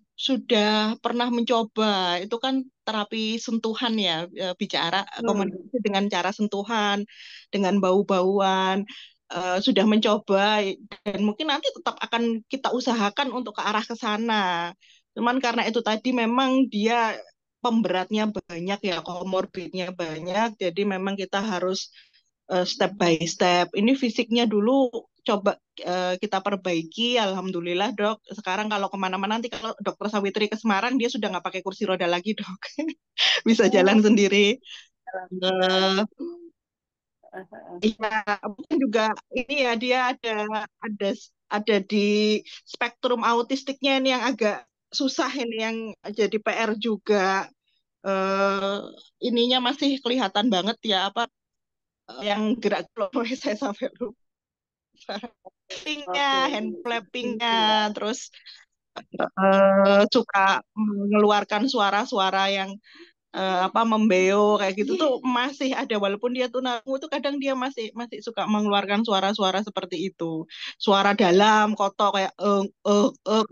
pernah mencoba. Itu kan terapi sentuhan ya, bicara Hmm. komunikasi dengan cara sentuhan, dengan bau-bauan. Sudah mencoba dan mungkin nanti tetap akan kita usahakan untuk ke arah ke sana. Cuman karena itu tadi memang dia pemberatnya banyak ya, komorbidnya banyak, jadi memang kita harus step by step. Ini fisiknya dulu coba kita perbaiki, alhamdulillah dok. Sekarang kalau kemana-mana nanti kalau dokter Sawitri ke Semarang dia sudah nggak pakai kursi roda lagi dok, bisa Oh, jalan sendiri. alhamdulillah. Eh, Iya, mungkin juga ini ya dia ada ada di spektrum autistiknya ini yang agak susah ini yang jadi PR juga. eh Ininya masih kelihatan banget ya apa yang gerak kelompok saya sampai lupa. Flappingnya, Oke. hand flappingnya, Iya. terus suka mengeluarkan suara-suara yang apa membeo kayak gitu tuh masih ada walaupun dia tunarungu tuh kadang dia masih masih suka mengeluarkan suara-suara seperti itu. Suara dalam, kotok kayak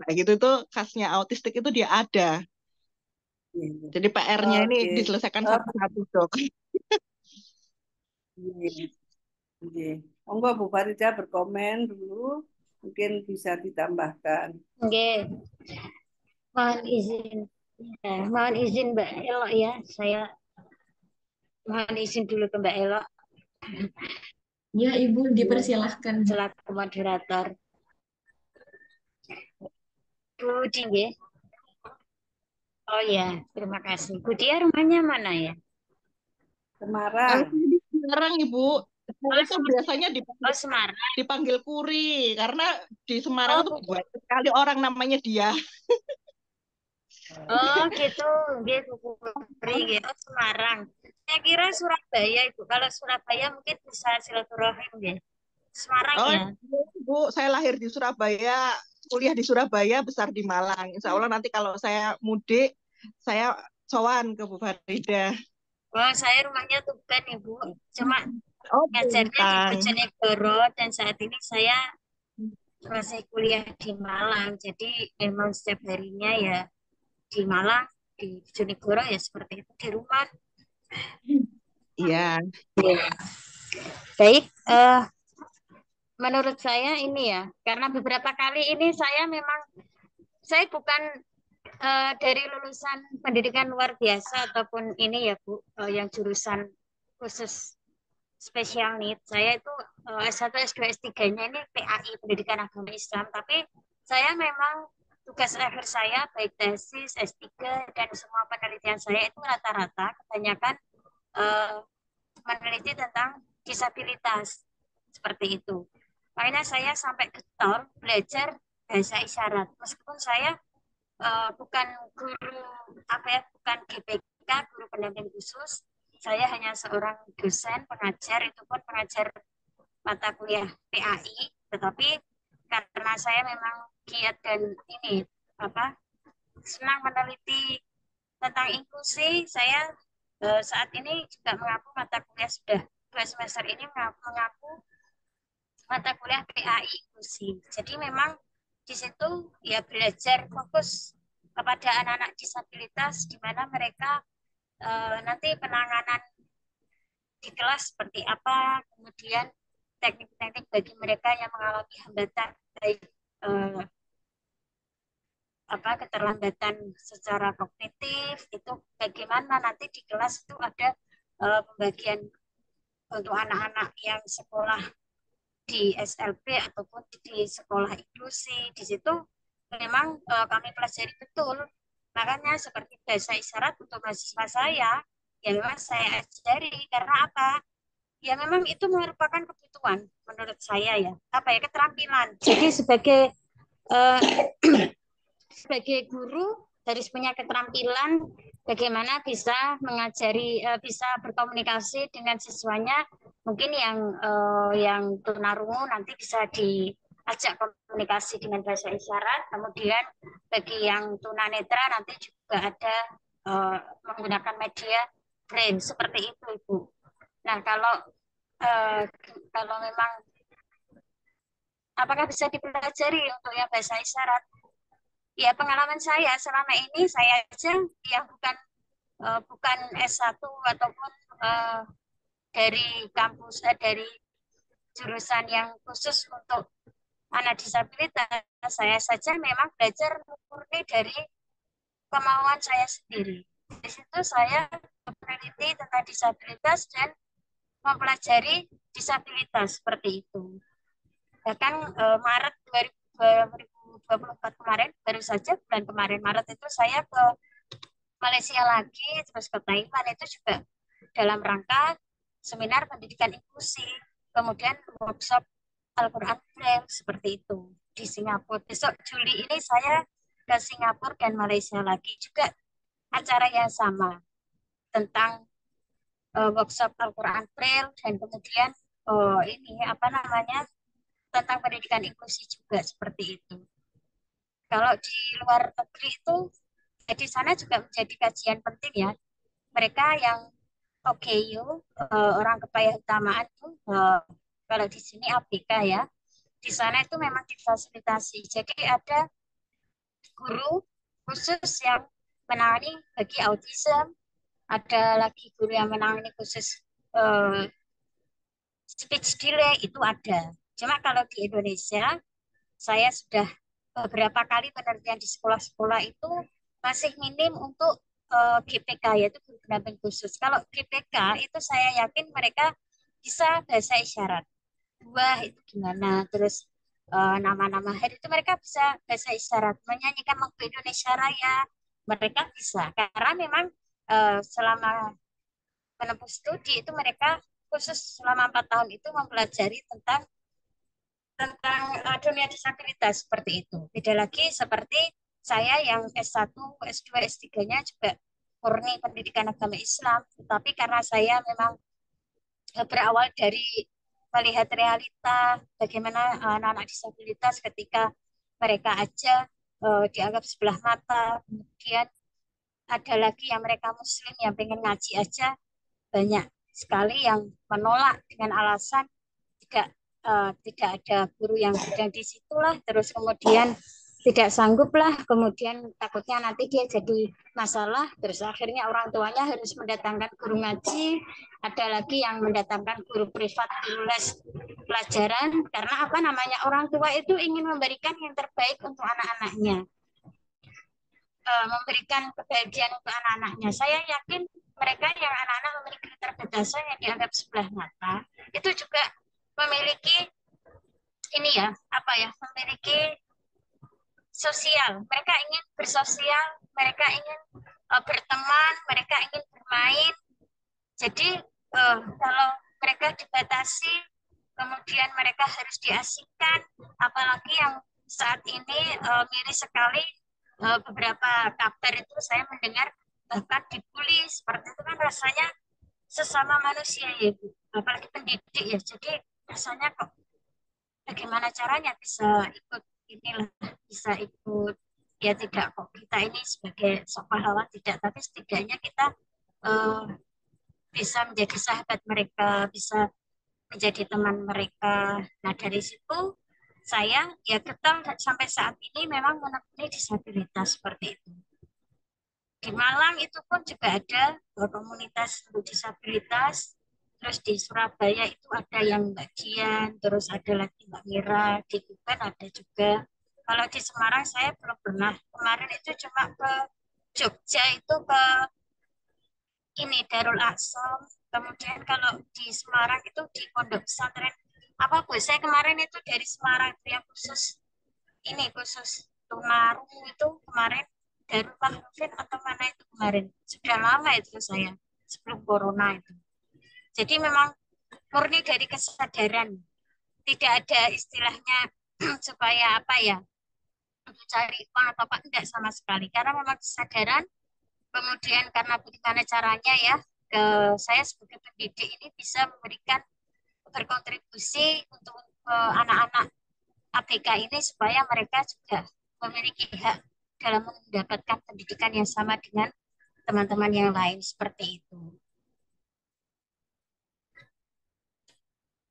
kayak gitu tuh khasnya autistik itu dia ada. Iya. Jadi PR-nya ini Oke. diselesaikan Oh, satu-satu, Dok. iya. Iya. Monggo Bu Farida berkomen dulu, mungkin bisa ditambahkan. Oke, mohon izin. Mohon izin Mbak Elo ya. Saya mohon izin dulu ke Mbak Elo Ya, Ibu ya, dipersilahkan. selaku moderator. Bu Di, oh ya, terima kasih. Bu Dia rumahnya mana ya? Semarang. Di Semarang, Ibu. Oh, itu biasanya oh dipanggil, Semarang. dipanggil Kuri karena di Semarang Oh, itu banyak sekali orang namanya dia. oh gitu, gitu Putri, gitu. Oh, Semarang. Saya kira Surabaya itu. Kalau Surabaya mungkin bisa silaturahim ya. Semarang Oh, ya. Bu, saya lahir di Surabaya, kuliah di Surabaya, besar di Malang. Insya Allah nanti kalau saya mudik, saya sowan ke Bu Farida. Wah, saya rumahnya Tuban Ibu. Cuma Oh, ngajarnya di bintang. Bojonegoro dan saat ini saya masih kuliah di Malang. Jadi memang setiap harinya ya di Malang, di Bojonegoro ya seperti itu di rumah. Iya. Baik, menurut saya ini ya, karena beberapa kali ini saya bukan dari lulusan pendidikan luar biasa ataupun ini ya Bu, yang jurusan khusus special need. Saya itu S1, S2, S3-nya ini PAI, Pendidikan Agama Islam. Tapi saya memang tugas akhir saya, baik tesis, S3, dan semua penelitian saya itu rata-rata kebanyakan eh, meneliti tentang disabilitas. Seperti itu. Makanya saya sampai getol belajar bahasa isyarat. Meskipun saya bukan guru apa ya, bukan GPK, guru pendamping khusus. Saya hanya seorang dosen pengajar, itu pun pengajar mata kuliah PAI, tetapi karena saya memang giat dan ini apa senang meneliti tentang inklusi, saya saat ini juga mengaku mata kuliah sudah 2 semester ini mengaku mata kuliah PAI inklusi. Jadi memang di situ ya belajar fokus kepada anak-anak disabilitas di mana mereka nanti penanganan di kelas seperti apa, kemudian teknik-teknik bagi mereka yang mengalami hambatan baik eh, apa keterlambatan secara kognitif itu bagaimana nanti di kelas itu ada pembagian untuk anak-anak yang sekolah di SLB ataupun di sekolah inklusi. Di situ memang kami pelajari betul. Makanya seperti bahasa isyarat untuk mahasiswa saya, ya memang saya ajari karena apa? Ya memang itu merupakan kebutuhan menurut saya ya. Apa ya keterampilan. Jadi eh, sebagai guru harus punya keterampilan bagaimana bisa mengajari, bisa berkomunikasi dengan siswanya. Mungkin yang tunarungu nanti bisa diajak komunikasi dengan bahasa isyarat. Kemudian bagi yang tunanetra nanti juga ada menggunakan media braille seperti itu, Ibu. Nah, eh, kalau memang apakah bisa dipelajari untuk yang bahasa isyarat? Ya, pengalaman saya selama ini saya aja yang bukan S1 ataupun eh, dari dari jurusan yang khusus untuk anak disabilitas, saya saja memang belajar murni dari kemauan saya sendiri. Di situ saya meneliti tentang disabilitas dan mempelajari disabilitas seperti itu. Bahkan Maret 2024 kemarin, baru saja bulan kemarin Maret itu saya ke Malaysia lagi, terus ke Taiwan itu juga dalam rangka seminar pendidikan inklusi, kemudian workshop Al-Quran Braille seperti itu di Singapura. Besok Juli ini saya ke Singapura dan Malaysia lagi juga acara yang sama tentang workshop Al-Quran Braille dan kemudian ini apa namanya tentang pendidikan inklusi juga seperti itu. Kalau di luar negeri itu di sana juga menjadi kajian penting ya. Mereka yang OKU, orang kepayautamaan itu kalau di sini ABK ya. Di sana itu memang difasilitasi. Jadi ada guru khusus yang menangani bagi autism, ada lagi guru yang menangani khusus uh, speech delay itu ada. Cuma kalau di Indonesia, saya sudah beberapa kali penelitian di sekolah-sekolah itu masih minim untuk GPK yaitu guru pendamping khusus. Kalau GPK itu saya yakin mereka bisa bahasa isyarat. Buah itu gimana, terus nama-nama hari itu mereka bisa bahasa isyarat, menyanyikan lagu Indonesia Raya, mereka bisa karena memang selama menempuh studi itu mereka khusus selama 4 tahun itu mempelajari tentang dunia disabilitas seperti itu. Beda lagi seperti saya yang S1, S2, S3-nya juga murni pendidikan agama Islam, tetapi karena saya memang berawal dari melihat realita bagaimana anak-anak disabilitas ketika mereka aja dianggap sebelah mata, kemudian ada lagi yang mereka muslim yang pengen ngaji aja banyak sekali yang menolak dengan alasan tidak ada guru yang bidang di situlah, terus kemudian tidak sanggup lah, kemudian takutnya nanti dia jadi masalah, terus akhirnya orang tuanya harus mendatangkan guru ngaji, ada lagi yang mendatangkan guru privat, guru les pelajaran, karena apa namanya, orang tua itu ingin memberikan yang terbaik untuk anak-anaknya, memberikan kebahagiaan untuk anak-anaknya. Saya yakin mereka yang anak-anak memiliki keterbatasan yang dianggap sebelah mata, itu juga memiliki ini ya, apa ya, memiliki sosial. Mereka ingin bersosial, mereka ingin berteman, mereka ingin bermain. Jadi kalau mereka dibatasi, kemudian mereka harus diasingkan, apalagi yang saat ini miris sekali, beberapa kabar itu saya mendengar bahkan dibully, seperti itu kan rasanya sesama manusia ya Bu, apalagi pendidik ya. Jadi rasanya kok bagaimana caranya bisa ikut inilah, bisa ikut, ya tidak kok kita ini sebagai sok pahlawan tidak, tapi setidaknya kita eh, bisa menjadi sahabat mereka, bisa menjadi teman mereka. Nah dari situ saya ya tetap sampai saat ini memang menekuni disabilitas seperti itu. Di Malang itu pun juga ada komunitas untuk disabilitas. Terus di Surabaya itu ada yang Mbak Dian, terus ada lagi Mbak Mira, di Tuban ada juga. Kalau di Semarang saya belum pernah. Kemarin itu cuma ke Jogja itu ke ini Darul Aqsom. Kemudian kalau di Semarang itu di Pondok Pesantren apa Bu? Saya kemarin itu dari Semarang itu yang khusus tunarung itu kemarin, Darul Mahfud atau mana itu kemarin. Sudah lama itu saya sebelum corona itu. Jadi memang murni dari kesadaran. Tidak ada istilahnya supaya apa ya, untuk cari uang atau apa, enggak sama sekali. Karena memang kesadaran, kemudian karena bagaimana caranya ya, saya sebagai pendidik ini bisa memberikan berkontribusi untuk anak-anak ABK ini supaya mereka juga memiliki hak dalam mendapatkan pendidikan yang sama dengan teman-teman yang lain seperti itu.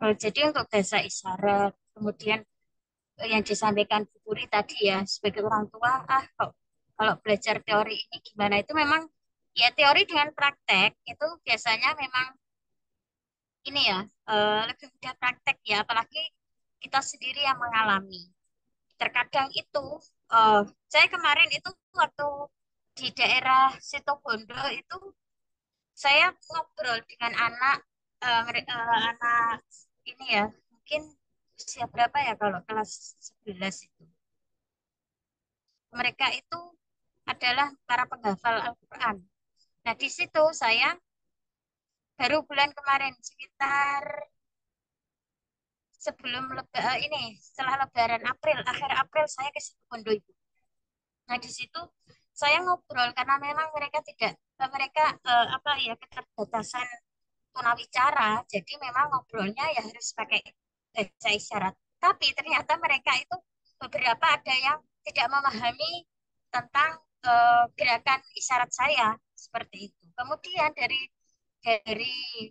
Jadi untuk bahasa isyarat, kemudian yang disampaikan Bu Puri tadi ya, sebagai orang tua, kalau belajar teori ini gimana, itu memang ya teori dengan praktek itu biasanya memang ini ya, lebih mudah praktek ya, apalagi kita sendiri yang mengalami. Terkadang itu, eh, saya kemarin itu waktu di daerah Situbondo itu, saya ngobrol dengan anak ini ya, mungkin usia berapa ya kalau kelas 11 itu. Mereka itu adalah para penghafal Al-Quran. Nah, di situ saya baru bulan kemarin, sekitar setelah Lebaran April, akhir April saya ke Situbondo itu. Nah, di situ saya ngobrol karena memang mereka apa ya, keterbatasan tunawicara, jadi memang ngobrolnya ya harus pakai bahasa isyarat. Tapi ternyata mereka itu beberapa ada yang tidak memahami tentang gerakan isyarat saya seperti itu. Kemudian dari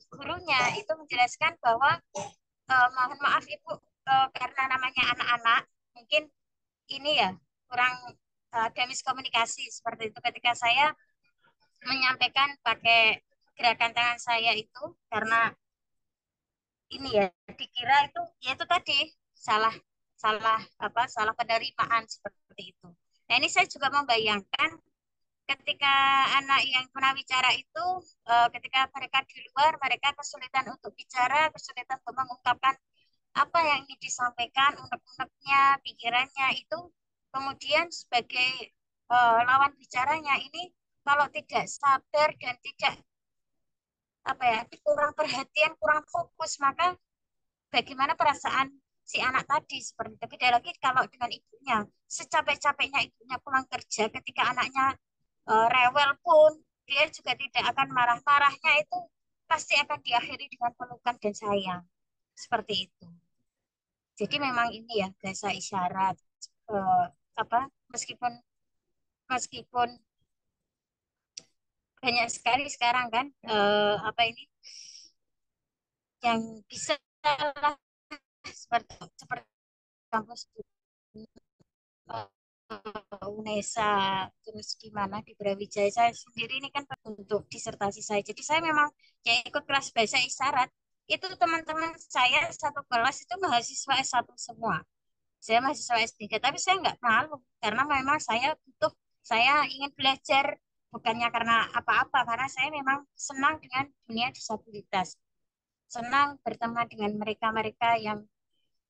gurunya itu menjelaskan bahwa mohon maaf Ibu, karena namanya anak-anak mungkin ini ya kurang ada miskomunikasi seperti itu ketika saya menyampaikan pakai gerakan tangan saya itu, karena ini ya dikira itu ya itu tadi salah salah salah penerimaan seperti itu. Nah ini saya juga membayangkan ketika anak yang tunawicara itu ketika mereka di luar, mereka kesulitan untuk bicara, kesulitan untuk mengungkapkan apa yang ingin disampaikan, unek-uneknya, pikirannya itu, kemudian sebagai lawan bicaranya ini kalau tidak sabar dan tidak apa ya, kurang perhatian, kurang fokus, maka bagaimana perasaan si anak tadi seperti itu. Beda lagi kalau dengan ibunya, secapek-capeknya ibunya pulang kerja ketika anaknya rewel pun dia juga tidak akan marah-marahnya, itu pasti akan diakhiri dengan pelukan dan sayang seperti itu. Jadi memang ini ya bahasa isyarat, eh, apa, meskipun meskipun banyak sekali sekarang kan, apa ini yang bisa lah, seperti seperti kampus UNESA, terus di mana di Brawijaya. Saya sendiri ini kan untuk disertasi saya. Jadi saya memang yang ikut kelas bahasa isyarat itu teman-teman saya satu kelas itu mahasiswa S1 semua. Saya mahasiswa S3, tapi saya nggak malu karena memang saya ingin belajar, bukannya karena apa-apa, karena saya memang senang dengan dunia disabilitas. Senang berteman dengan mereka-mereka yang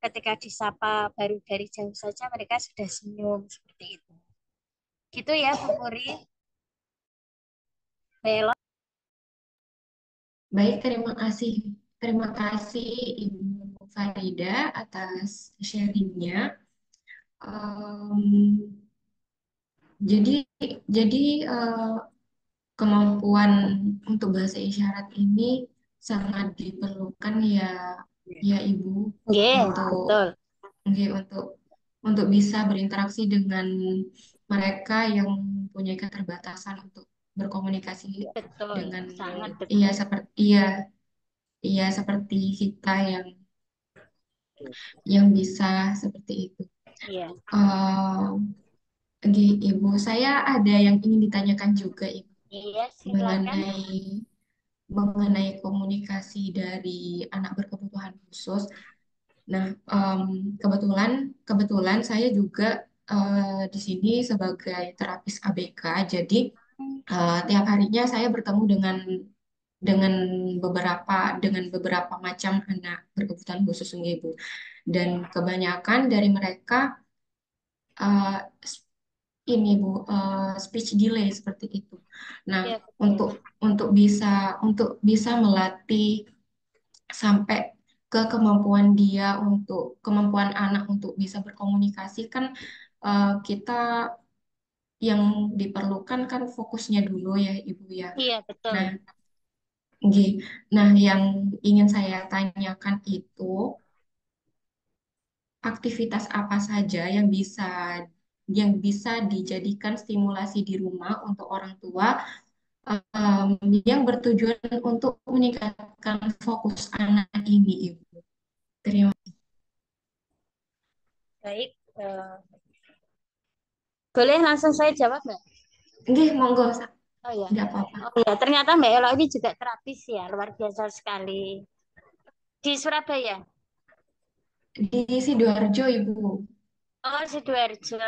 ketika disapa baru dari jauh saja mereka sudah senyum seperti itu. Gitu ya, Bu Puri. Bella. Baik, terima kasih. Terima kasih Ibu Farida atas sharingnya. Em, jadi jadi kemampuan untuk bahasa isyarat ini sangat diperlukan ya, ya Ibu, Iya, untuk betul. Oke, untuk bisa berinteraksi dengan mereka yang mempunyai keterbatasan untuk berkomunikasi Betul, dengan, sangat iya betul. seperti iya seperti kita yang bisa seperti itu. Iya. Eh, Ibu, saya ada yang ingin ditanyakan juga, Ibu, Iya, silakan. mengenai mengenai komunikasi dari anak berkebutuhan khusus. Nah, kebetulan kebetulan saya juga di sini sebagai terapis ABK. Jadi tiap harinya saya bertemu dengan beberapa macam anak berkebutuhan khusus nih, Ibu. Dan Iya, kebanyakan dari mereka eh, s- ini Bu, speech delay seperti itu. Nah, iya betul. untuk bisa melatih sampai ke kemampuan anak untuk bisa berkomunikasi kan, kita yang diperlukan kan fokusnya dulu ya Ibu ya. Iya, betul. Nah, nggih. Nah, yang ingin saya tanyakan itu aktivitas apa saja yang bisa dijadikan stimulasi di rumah untuk orang tua, yang bertujuan untuk meningkatkan fokus anak ini, Ibu. Terima. Baik. Boleh langsung saya jawab nggak? Nggih, monggo, Oh ya. nggak apa-apa. Oh ya, ternyata Mbak Elo ini juga terapis ya, luar biasa sekali. Di Surabaya. Di Sidoarjo, Ibu. Oh, Sidoarjo.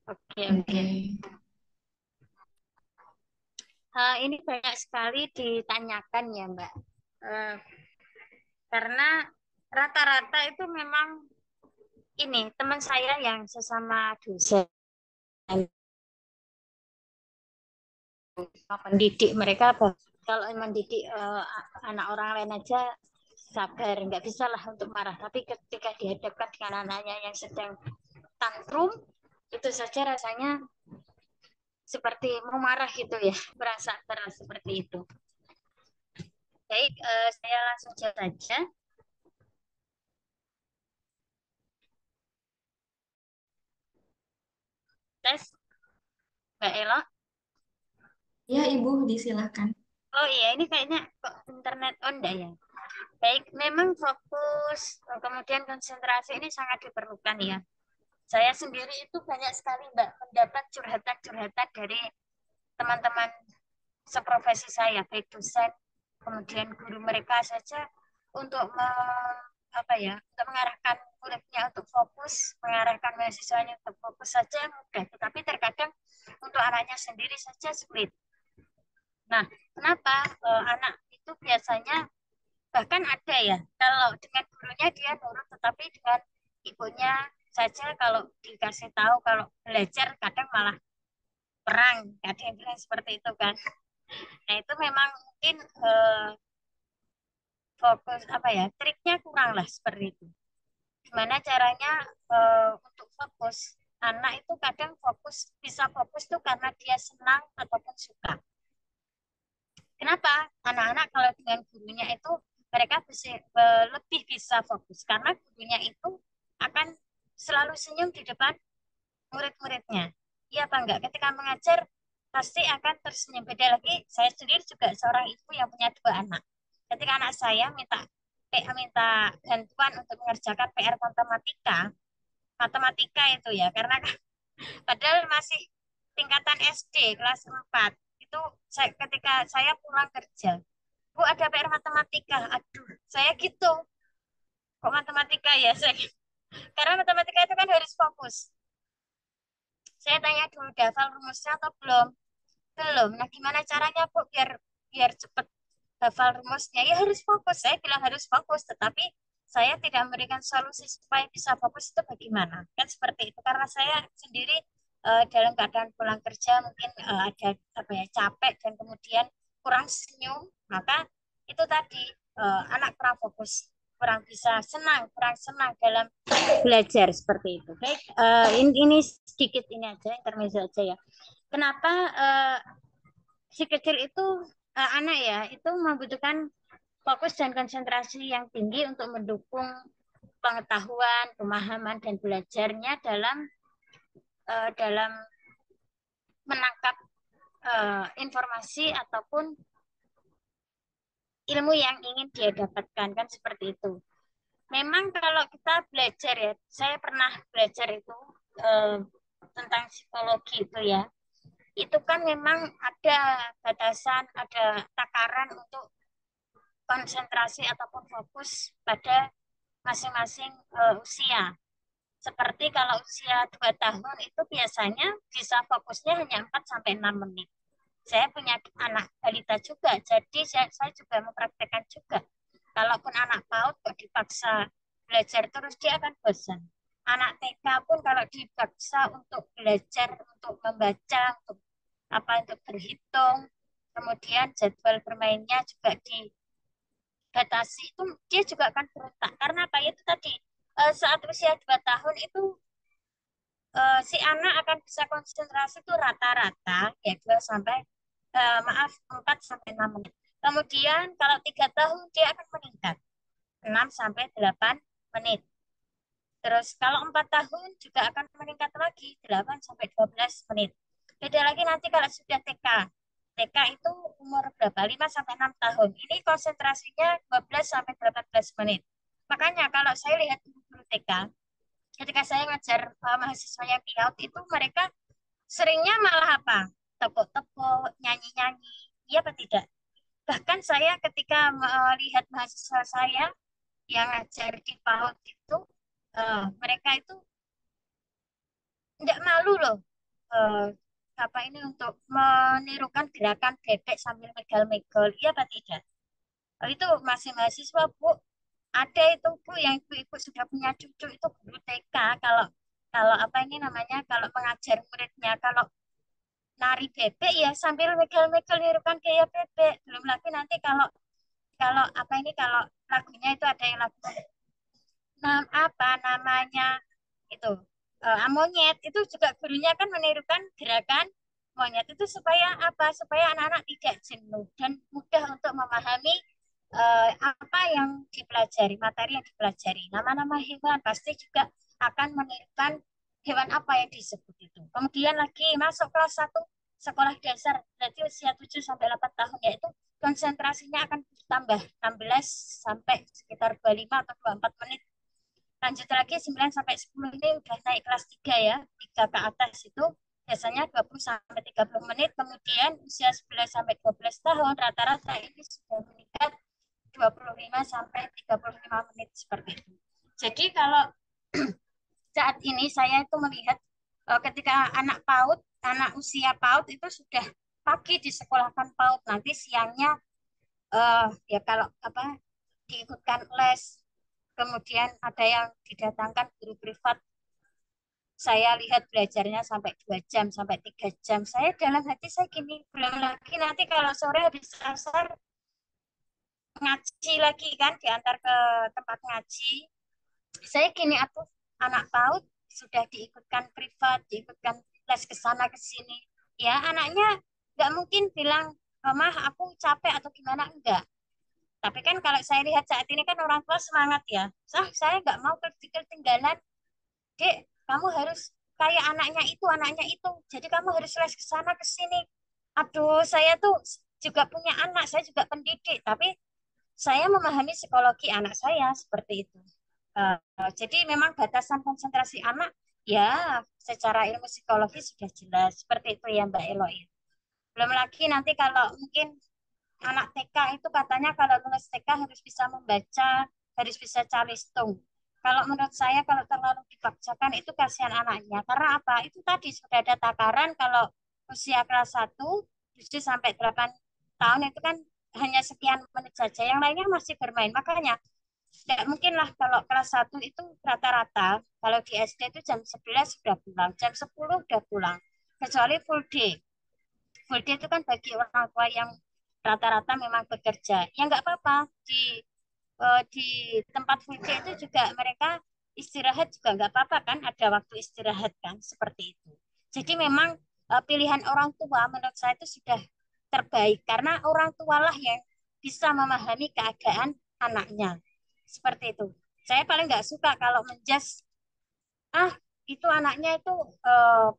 Oke, oke. Oke. Ini banyak sekali ditanyakan ya, Mbak. Eh, karena rata-rata itu memang ini teman saya yang sesama dosen, pendidik, mereka kalau mendidik anak orang lain aja sabar, nggak bisa lah untuk marah. Tapi ketika dihadapkan dengan anaknya yang sedang tantrum, itu saja rasanya seperti mau marah gitu ya, merasa keras seperti itu. Baik, saya langsung jawab saja. Tes, Mbak Elo. Ya, Ibu, disilakan. Oh iya, ini kayaknya kok internet on enggak ya? Baik, memang fokus, kemudian konsentrasi ini sangat diperlukan ya. Saya sendiri itu banyak sekali Mbak mendapat curhatan-curhatan dari teman-teman seprofesi saya, baik dosen, kemudian guru mereka saja untuk apa ya, untuk mengarahkan muridnya untuk fokus, mengarahkan mahasiswanya untuk fokus saja mudah, tetapi terkadang untuk anaknya sendiri saja sulit. Nah, kenapa anak itu biasanya bahkan ada ya, kalau dengan gurunya dia nurut, tetapi dengan ibunya saja kalau dikasih tahu kalau belajar kadang malah perang, ada yang bilang seperti itu kan. Nah itu memang mungkin fokus apa ya, triknya kurang lah seperti itu. Gimana caranya untuk fokus? Anak itu kadang bisa fokus tuh karena dia senang ataupun suka. Kenapa? Anak-anak kalau dengan gurunya itu mereka lebih bisa fokus karena gurunya itu akan selalu senyum di depan murid-muridnya. Iya apa enggak? Ketika mengajar pasti akan tersenyum. Beda lagi, saya sendiri juga seorang ibu yang punya 2 anak. Ketika anak saya minta bantuan untuk mengerjakan PR matematika itu ya, karena padahal masih tingkatan SD kelas 4. Itu ketika saya pulang kerja, Bu ada PR matematika. Aduh, saya gitu. Kok matematika ya saya? Karena matematika itu kan harus fokus. Saya tanya dulu, udah hafal rumusnya atau belum? Belum. Nah, gimana caranya, Bu, biar biar cepet hafal rumusnya? Ya harus fokus. Saya bilang harus fokus, tetapi saya tidak memberikan solusi supaya bisa fokus itu bagaimana. Kan seperti itu. Karena saya sendiri dalam keadaan pulang kerja mungkin ada apa ya, capek dan kemudian kurang senyum, maka itu tadi anak kurang fokus, kurang senang dalam belajar seperti itu. Baik, ini sedikit ini aja, intermezzo aja ya. Kenapa si kecil itu anak ya itu membutuhkan fokus dan konsentrasi yang tinggi untuk mendukung pengetahuan, pemahaman dan belajarnya dalam menangkap informasi ataupun ilmu yang ingin dia dapatkan, kan seperti itu. Memang kalau kita belajar ya, saya pernah belajar itu tentang psikologi itu ya. Itu kan memang ada batasan, ada takaran untuk konsentrasi ataupun fokus pada masing-masing usia. Seperti kalau usia 2 tahun itu biasanya bisa fokusnya hanya 4 sampai 6 menit. Saya punya anak balita juga, jadi saya juga mempraktekkan juga. Kalaupun anak PAUD kok dipaksa belajar terus dia akan bosan. Anak TK pun kalau dipaksa untuk belajar, untuk membaca, untuk berhitung, kemudian jadwal bermainnya juga dibatasi, itu dia juga akan berontak. Karena apa? Itu tadi saat usia 2 tahun itu si anak akan bisa konsentrasi itu rata-rata ya 4 sampai 6 menit. Kemudian kalau 3 tahun dia akan meningkat 6 sampai 8 menit. Terus kalau 4 tahun juga akan meningkat lagi 8 sampai 12 menit. Beda lagi nanti kalau sudah TK. TK itu umur berapa? 5 sampai 6 tahun. Ini konsentrasinya 12 sampai 18 menit. Makanya kalau saya lihat guru TK, ketika saya ngajar mahasiswa yang PIAUD itu mereka seringnya malah apa? Tepuk-tepuk, nyanyi-nyanyi. Iya apa tidak? Bahkan saya ketika melihat mahasiswa saya yang ngajar di PAUD itu, mereka itu tidak malu loh. eh, apa ini untuk menirukan gerakan bebek sambil megal-megal. Iya apa tidak? Itu masih mahasiswa, Bu. Ada itu Bu yang ibu-ibu sudah punya cucu itu guru TK. Kalau kalau apa ini namanya kalau mengajar muridnya kalau nari bebek ya sambil megal-megal nirukan gaya bebek. Belum lagi nanti kalau kalau apa ini kalau lagunya itu ada yang lagu apa namanya itu monyet itu juga gurunya kan menirukan gerakan monyet itu supaya apa? Supaya anak-anak tidak jenuh dan mudah untuk memahami apa yang dipelajari, materi yang dipelajari. Nama-nama hewan pasti juga akan menirukan hewan apa yang disebut itu. Kemudian lagi masuk kelas 1 sekolah dasar, berarti usia 7 sampai 8 tahun, yaitu konsentrasinya akan bertambah 16 sampai sekitar 25 atau 24 menit. Lanjut lagi 9 sampai 10 ini udah naik kelas 3 ya, 3 ke atas itu biasanya 20 sampai 30 menit. Kemudian usia 11 sampai 12 tahun rata-rata ini sudah meningkat 25 sampai 35 menit seperti itu. Jadi kalau saat ini saya itu melihat ketika anak PAUD, anak usia PAUD itu sudah pagi disekolahkan PAUD, nanti siangnya ya kalau apa diikutkan les, kemudian ada yang didatangkan guru privat. Saya lihat belajarnya sampai 2 jam, sampai 3 jam. Saya dalam hati saya gini, belum lagi nanti kalau sore habis asar ngaji lagi kan, diantar ke tempat ngaji. Saya gini, aku anak PAUD sudah diikutkan privat, diikutkan les ke sana ke sini. Ya, anaknya nggak mungkin bilang, Mah aku capek atau gimana, enggak. Tapi kan kalau saya lihat saat ini kan orang tua semangat ya. Saya nggak mau ketinggalan, Dek, kamu harus kayak anaknya itu. Jadi kamu harus les ke sana ke sini. Aduh, saya tuh juga punya anak, saya juga pendidik, tapi saya memahami psikologi anak saya seperti itu. Jadi memang batasan konsentrasi anak ya secara ilmu psikologi sudah jelas seperti itu ya Mbak Elo ya. Belum lagi nanti kalau mungkin anak TK itu katanya kalau lulus TK harus bisa membaca, harus bisa calistung. Kalau menurut saya kalau terlalu dipaksakan itu kasihan anaknya. Karena apa? Itu tadi sudah ada takaran kalau usia kelas 1 justru sampai 8 tahun itu kan hanya sekian menit saja. Yang lainnya masih bermain. Makanya tidak mungkin lah kalau kelas 1 itu rata-rata. Kalau di SD itu jam 11 sudah pulang, jam 10 sudah pulang. Kecuali full day. Full day itu kan bagi orang tua yang rata-rata memang bekerja. Ya nggak apa-apa. Di tempat full day itu juga mereka istirahat juga nggak apa-apa kan. Ada waktu istirahat kan. Seperti itu. Jadi memang pilihan orang tua menurut saya itu sudah terbaik. Karena orang tualah yang bisa memahami keadaan anaknya. Seperti itu. Saya paling nggak suka kalau menjas, ah itu anaknya itu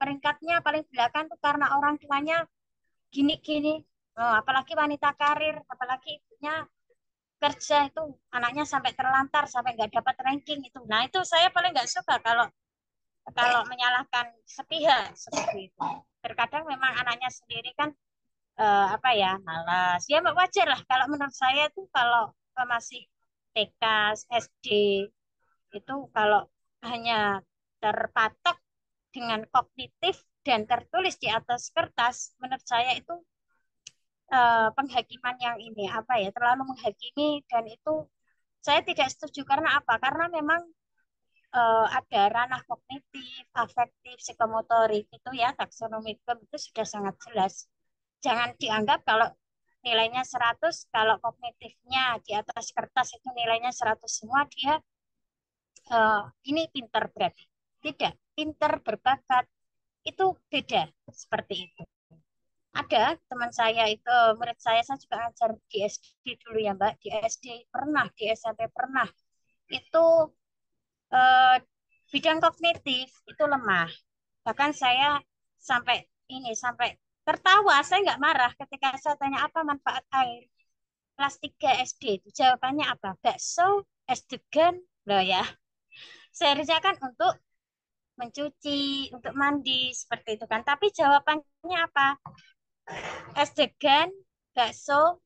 peringkatnya paling belakang tuh karena orang tuanya gini-gini. Apalagi wanita karir, apalagi ibunya kerja itu anaknya sampai terlantar, sampai nggak dapat ranking itu. Nah itu saya paling nggak suka kalau kalau menyalahkan sepihak seperti itu. Terkadang memang anaknya sendiri kan apa ya malas. Ya wajar lah kalau menurut saya tuh kalau masih TK, SD itu kalau hanya terpatok dengan kognitif dan tertulis di atas kertas, menurut saya itu penghakiman yang ini apa ya terlalu menghakimi dan itu saya tidak setuju karena apa? Karena memang ada ranah kognitif, afektif, psikomotorik itu ya taksonomi itu sudah sangat jelas. Jangan dianggap kalau nilainya 100, kalau kognitifnya di atas kertas itu nilainya 100 semua, dia ini pinter berarti. Tidak, pinter berbakat itu beda seperti itu. Ada teman saya itu, murid saya juga ngajar di SD dulu ya Mbak, di SD pernah, di SMP pernah. Itu eh, bidang kognitif itu lemah. Bahkan saya sampai tertawa, saya nggak marah ketika saya tanya apa manfaat air. Kelas 3 SD itu jawabannya apa? Bakso, es degan, loh ya. Seharusnya kan untuk mencuci, untuk mandi, seperti itu kan. Tapi jawabannya apa? Es degan, bakso,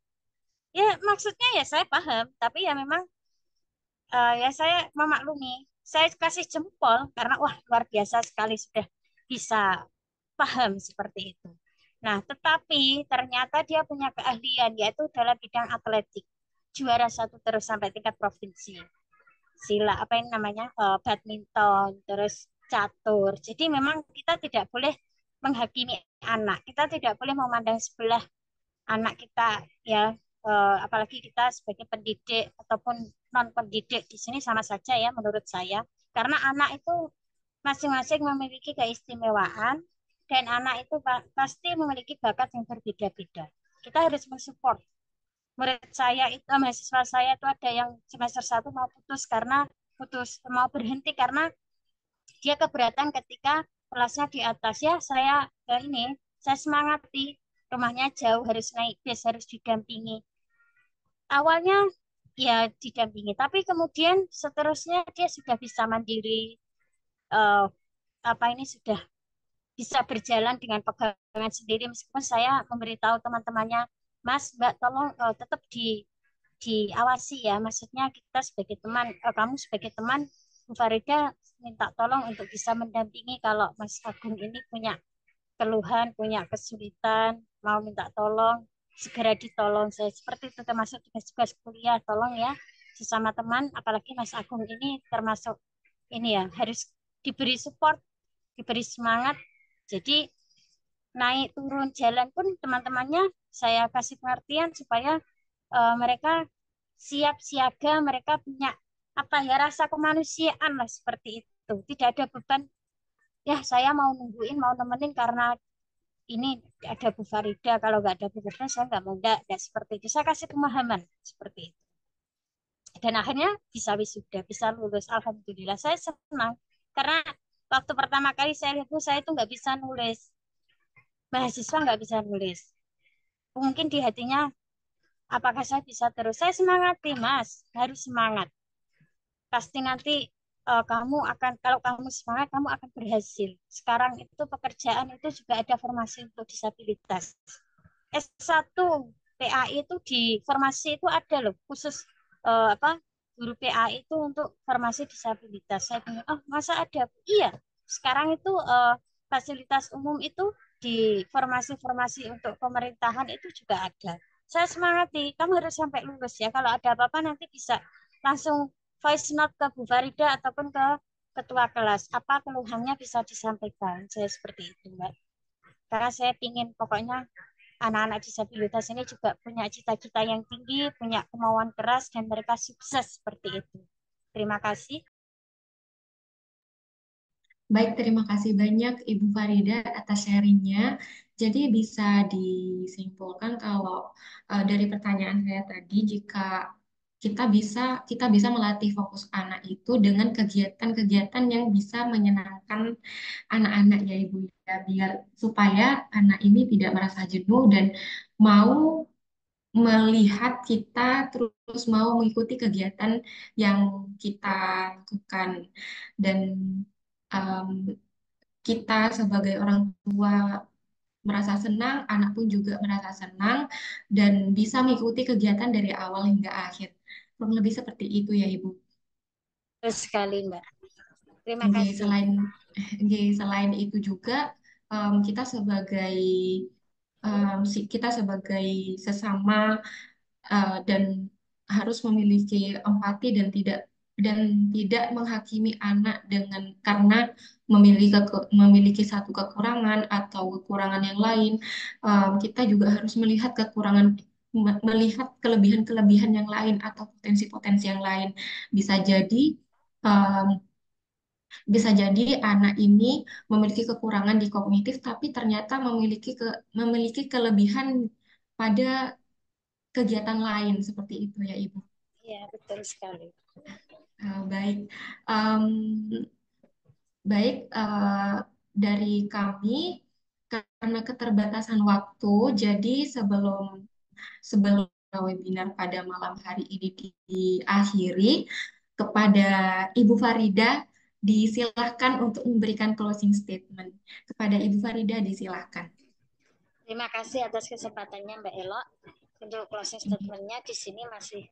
ya maksudnya ya saya paham. Tapi ya memang ya saya memaklumi. Saya kasih jempol karena wah luar biasa sekali sudah bisa paham seperti itu. Nah, tetapi ternyata dia punya keahlian yaitu dalam bidang atletik. Juara 1 terus sampai tingkat provinsi. Sila apa yang namanya badminton terus catur. Jadi memang kita tidak boleh menghakimi anak, kita tidak boleh memandang sebelah anak kita ya, apalagi kita sebagai pendidik ataupun non pendidik di sini sama saja ya menurut saya, karena anak itu masing-masing memiliki keistimewaan dan anak itu pasti memiliki bakat yang berbeda-beda. Kita harus mensupport. Murid saya itu, mahasiswa saya itu ada yang semester 1 mau mau berhenti karena dia keberatan ketika kelasnya di atas. Ya saya semangati, rumahnya jauh, harus naik bis, harus didampingi. Awalnya ya didampingi, tapi kemudian seterusnya dia sudah bisa mandiri, eh, apa ini sudah bisa berjalan dengan pegangan sendiri meskipun saya memberitahu teman-temannya, Mas, Mbak, tolong tetap diawasi ya. Maksudnya kita sebagai teman, kamu sebagai teman, Bu Farida minta tolong untuk bisa mendampingi kalau Mas Agung ini punya keluhan, punya kesulitan, mau minta tolong, segera ditolong. Saya seperti itu termasuk tugas-tugas kuliah, tolong ya sesama teman, apalagi Mas Agung ini termasuk ini ya harus diberi support, diberi semangat. Jadi naik turun jalan pun teman-temannya saya kasih pengertian supaya mereka siap siaga, mereka punya apa ya rasa kemanusiaan lah seperti itu. Tidak ada beban, ya saya mau nungguin, mau nemenin karena ini ada Bu Farida, kalau nggak ada Bu Farida saya nggak mau, nggak seperti itu. Saya kasih pemahaman seperti itu. Dan akhirnya bisa wisuda, bisa lulus. Alhamdulillah saya senang karena waktu pertama kali saya lihat Bu, saya itu nggak bisa nulis, mahasiswa nggak bisa nulis. Mungkin di hatinya, apakah saya bisa terus? Saya semangati, Mas, harus semangat. Pasti nanti kamu akan, kalau kamu semangat, kamu akan berhasil. Sekarang itu pekerjaan itu juga ada formasi untuk disabilitas. S1 PAI itu di formasi itu ada loh, khusus apa guru PAI itu untuk formasi disabilitas. Saya bilang, oh masa ada? Iya, sekarang itu fasilitas umum itu di formasi-formasi untuk pemerintahan itu juga ada. Saya semangati, kamu harus sampai lulus ya. Kalau ada apa-apa nanti bisa langsung voice note ke Bu Farida ataupun ke ketua kelas. Apa keluhannya bisa disampaikan. Saya seperti itu, Mbak. Karena saya ingin pokoknya anak-anak disabilitas ini juga punya cita-cita yang tinggi, punya kemauan keras, dan mereka sukses seperti itu. Terima kasih. Baik, terima kasih banyak Ibu Farida atas sharingnya. Jadi bisa disimpulkan kalau dari pertanyaan saya tadi, jika kita bisa melatih fokus anak itu dengan kegiatan-kegiatan yang bisa menyenangkan anak-anak ya Ibu ya, biar supaya anak ini tidak merasa jenuh dan mau melihat kita terus mau mengikuti kegiatan yang kita lakukan dan em, kita sebagai orang tua merasa senang, anak pun juga merasa senang dan bisa mengikuti kegiatan dari awal hingga akhir. Kurang lebih seperti itu ya Ibu. Terus sekali, Mbak. Terima Oke, kasih. selain itu juga kita sebagai kita sebagai sesama dan harus memiliki empati dan tidak menghakimi anak dengan karena memiliki satu kekurangan atau kekurangan yang lain. Kita juga harus melihat kelebihan-kelebihan yang lain atau potensi-potensi yang lain. Bisa jadi um, bisa jadi anak ini memiliki kekurangan di kognitif, tapi ternyata memiliki kelebihan pada kegiatan lain seperti itu ya Ibu. Iya, betul sekali. Baik, Em, baik dari kami karena keterbatasan waktu, jadi sebelum sebelum webinar pada malam hari ini diakhiri, kepada Ibu Farida disilahkan untuk memberikan closing statement. Kepada Ibu Farida disilahkan. Terima kasih atas kesempatannya, Mbak Elo. Untuk closing statement-nya di sini masih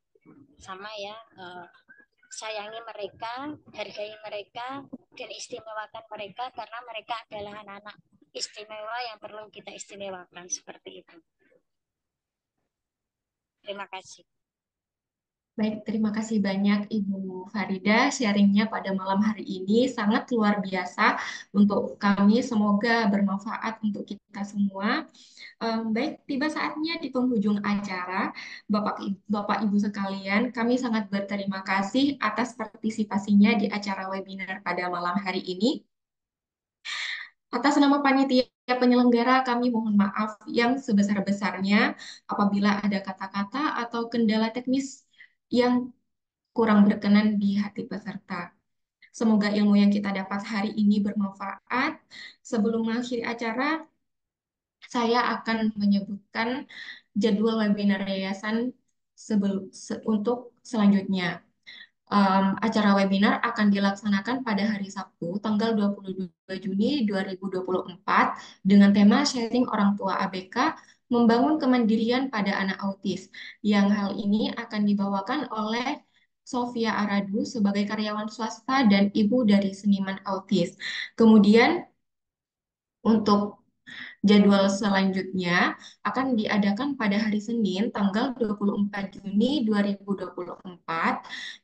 sama ya. Sayangi mereka, hargai mereka, dan istimewakan mereka karena mereka adalah anak-anak istimewa yang perlu kita istimewakan seperti itu. Terima kasih. Baik, terima kasih banyak Ibu Farida. Sharingnya pada malam hari ini sangat luar biasa untuk kami. Semoga bermanfaat untuk kita semua. Baik, tiba saatnya di penghujung acara. Bapak Ibu sekalian, kami sangat berterima kasih atas partisipasinya di acara webinar pada malam hari ini. Atas nama panitia penyelenggara, kami mohon maaf yang sebesar-besarnya apabila ada kata-kata atau kendala teknis yang kurang berkenan di hati peserta. Semoga ilmu yang kita dapat hari ini bermanfaat. Sebelum mengakhiri acara, saya akan menyebutkan jadwal webinar yayasan untuk selanjutnya. Acara webinar akan dilaksanakan pada hari Sabtu, tanggal 22 Juni 2024, dengan tema sharing orang tua ABK, membangun kemandirian pada anak autis, yang hal ini akan dibawakan oleh Sofia Aradu sebagai karyawan swasta dan ibu dari seniman autis. Kemudian untuk jadwal selanjutnya akan diadakan pada hari Senin tanggal 24 Juni 2024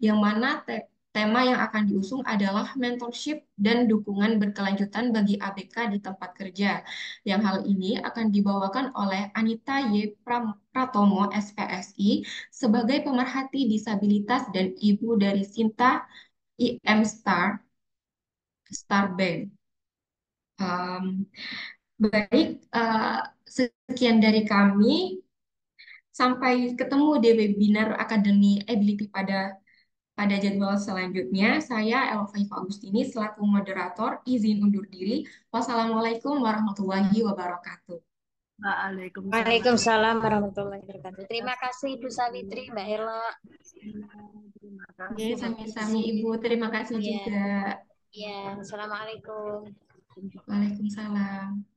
yang mana Tema yang akan diusung adalah mentorship dan dukungan berkelanjutan bagi ABK di tempat kerja. Yang hal ini akan dibawakan oleh Anita Y. Pratomo, SPSI, sebagai pemerhati disabilitas dan ibu dari Sinta IM Star Bank. Um, Baik, sekian dari kami. Sampai ketemu di webinar Akademi Ability pada jadwal selanjutnya. Saya Elva Agustini selaku moderator izin undur diri. Wassalamualaikum warahmatullahi wabarakatuh. Waalaikumsalam. Waalaikumsalam warahmatullahi wabarakatuh. Terima kasih Ibu Sawitri, Mbak Elo. Terima Oke, kasih. sami-sami Ibu. Terima kasih Ya, juga. ya. Assalamualaikum. Waalaikumsalam.